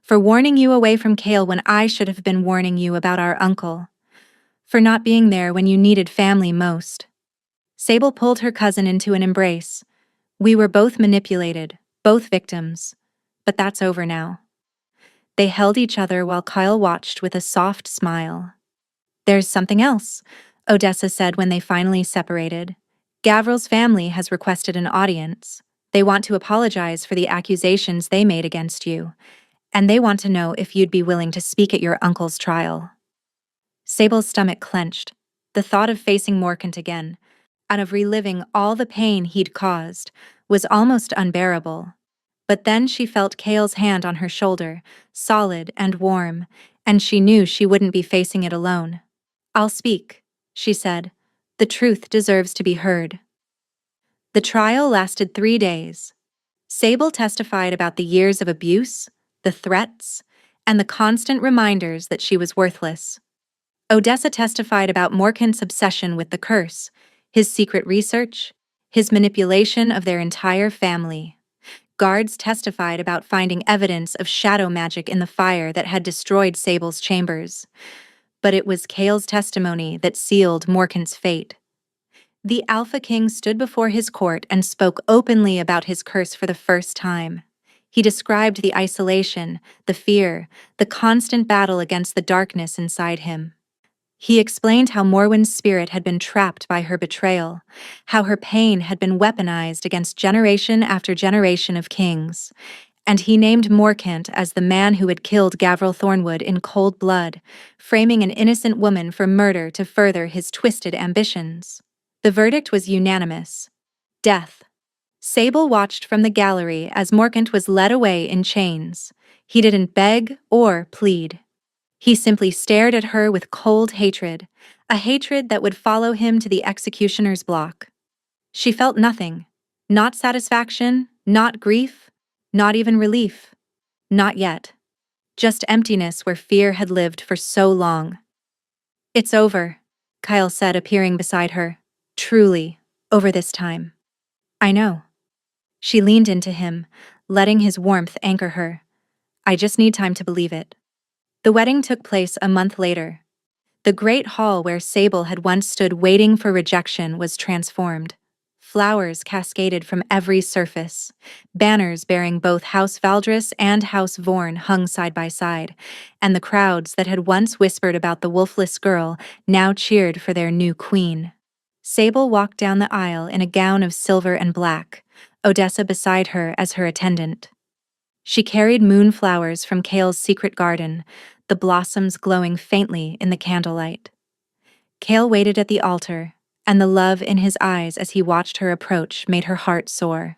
for warning you away from Kale when I should have been warning you about our uncle, for not being there when you needed family most. Sable pulled her cousin into an embrace. We were both manipulated, both victims, but that's over now. They held each other while Kyle watched with a soft smile. There's something else, Odessa said when they finally separated. Gavril's family has requested an audience. They want to apologize for the accusations they made against you, and they want to know if you'd be willing to speak at your uncle's trial. Sable's stomach clenched. The thought of facing Morcant again, and of reliving all the pain he'd caused, was almost unbearable. But then she felt Kale's hand on her shoulder, solid and warm, and she knew she wouldn't be facing it alone. I'll speak, she said. The truth deserves to be heard. The trial lasted 3 days. Sable testified about the years of abuse, the threats, and the constant reminders that she was worthless. Odessa testified about Morcant's obsession with the curse, his secret research, his manipulation of their entire family. Guards testified about finding evidence of shadow magic in the fire that had destroyed Sable's chambers. But it was Kale's testimony that sealed Morkant's fate. The Alpha King stood before his court and spoke openly about his curse for the first time. He described the isolation, the fear, the constant battle against the darkness inside him. He explained how Morwen's spirit had been trapped by her betrayal, how her pain had been weaponized against generation after generation of kings, and he named Morkant as the man who had killed Gavril Thornwood in cold blood, framing an innocent woman for murder to further his twisted ambitions. The verdict was unanimous: death. Sable watched from the gallery as Morkant was led away in chains. He didn't beg or plead. He simply stared at her with cold hatred, a hatred that would follow him to the executioner's block. She felt nothing. Not satisfaction, not grief, not even relief. Not yet. Just emptiness where fear had lived for so long. "It's over," Kyle said, appearing beside her. "Truly, over this time." "I know." She leaned into him, letting his warmth anchor her. "I just need time to believe it." The wedding took place a month later. The great hall where Sable had once stood waiting for Rejection was transformed. Flowers cascaded from every surface. Banners bearing both House Valdris and House Vorn hung side by side, and the crowds that had once whispered about the wolfless girl now cheered for their new queen. Sable walked down the aisle in a gown of silver and black, Odessa beside her as her attendant. She carried moonflowers from Kale's secret garden, the blossoms glowing faintly in the candlelight. Kale waited at the altar, and the love in his eyes as he watched her approach made her heart soar.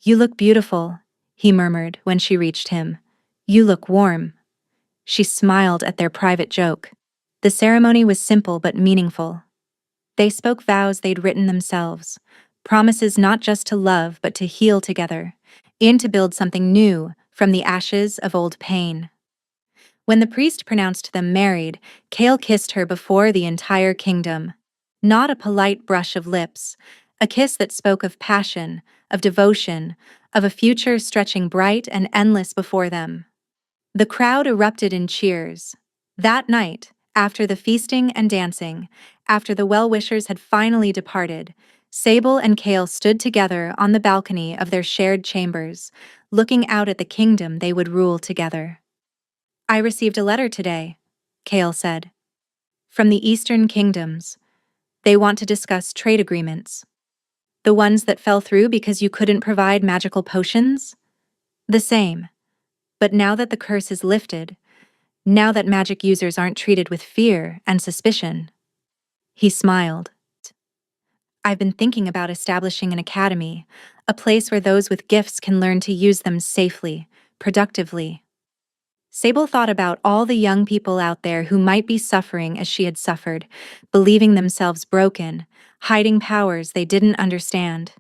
"You look beautiful," he murmured when she reached him. "You look warm." She smiled at their private joke. The ceremony was simple but meaningful. They spoke vows they'd written themselves, promises not just to love but to heal together, and to build something new from the ashes of old pain. When the priest pronounced them married, Kale kissed her before the entire kingdom. Not a polite brush of lips, a kiss that spoke of passion, of devotion, of a future stretching bright and endless before them. The crowd erupted in cheers. That night, after the feasting and dancing, after the well-wishers had finally departed, Sable and Kale stood together on the balcony of their shared chambers, looking out at the kingdom they would rule together. "I received a letter today," Kale said. "From the Eastern Kingdoms. They want to discuss trade agreements. The ones that fell through because you couldn't provide magical potions? The same. But now that the curse is lifted, now that magic users aren't treated with fear and suspicion." He smiled. "I've been thinking about establishing an academy, a place where those with gifts can learn to use them safely, productively." Sable thought about all the young people out there who might be suffering as she had suffered, believing themselves broken, hiding powers they didn't understand.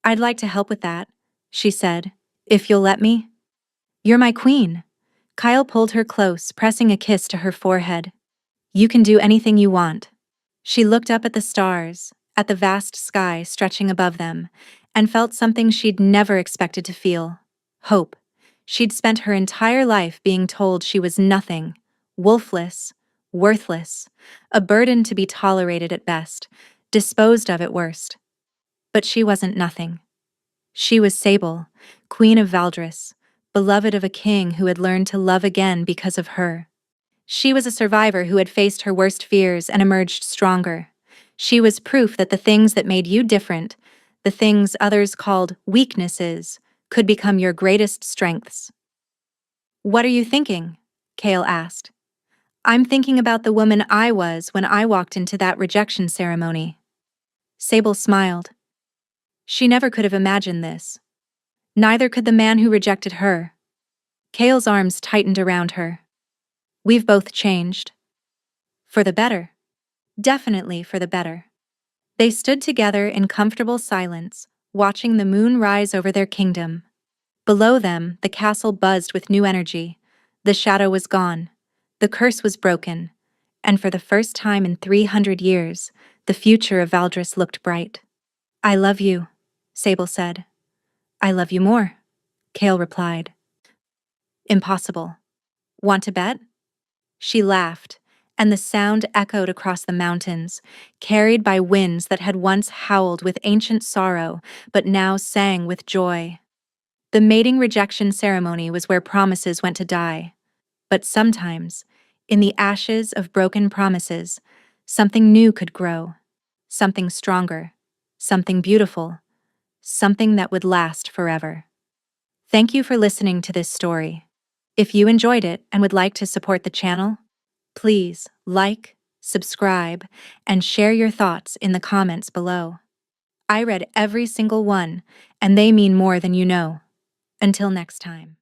"I'd like to help with that," she said, "if you'll let me." "You're my queen." Kyle pulled her close, pressing a kiss to her forehead. "You can do anything you want." She looked up at the stars, at the vast sky stretching above them, and felt something she'd never expected to feel: hope. She'd spent her entire life being told she was nothing, wolfless, worthless, a burden to be tolerated at best, disposed of at worst. But she wasn't nothing. She was Sable, Queen of Valdris, beloved of a king who had learned to love again because of her. She was a survivor who had faced her worst fears and emerged stronger. She was proof that the things that made you different, the things others called weaknesses, could become your greatest strengths. "What are you thinking?" Kale asked. "I'm thinking about the woman I was when I walked into that rejection ceremony." Sable smiled. She never could have imagined this. Neither could the man who rejected her. Kale's arms tightened around her. "We've both changed. For the better. Definitely for the better." They stood together in comfortable silence, watching the moon rise over their kingdom. Below them, the castle buzzed with new energy. The shadow was gone. The curse was broken. And for the first time in 300 years, the future of Valdris looked bright. "I love you," Sable said. "I love you more." Kale replied. Impossible. Want to bet? She laughed, and the sound echoed across the mountains, carried by winds that had once howled with ancient sorrow but now sang with joy. The mating rejection ceremony was where promises went to die. But sometimes, in the ashes of broken promises, something new could grow, something stronger, something beautiful, something that would last forever. Thank you for listening to this story. If you enjoyed it and would like to support the channel, please like, subscribe, and share your thoughts in the comments below. I read every single one, and they mean more than you know. Until next time.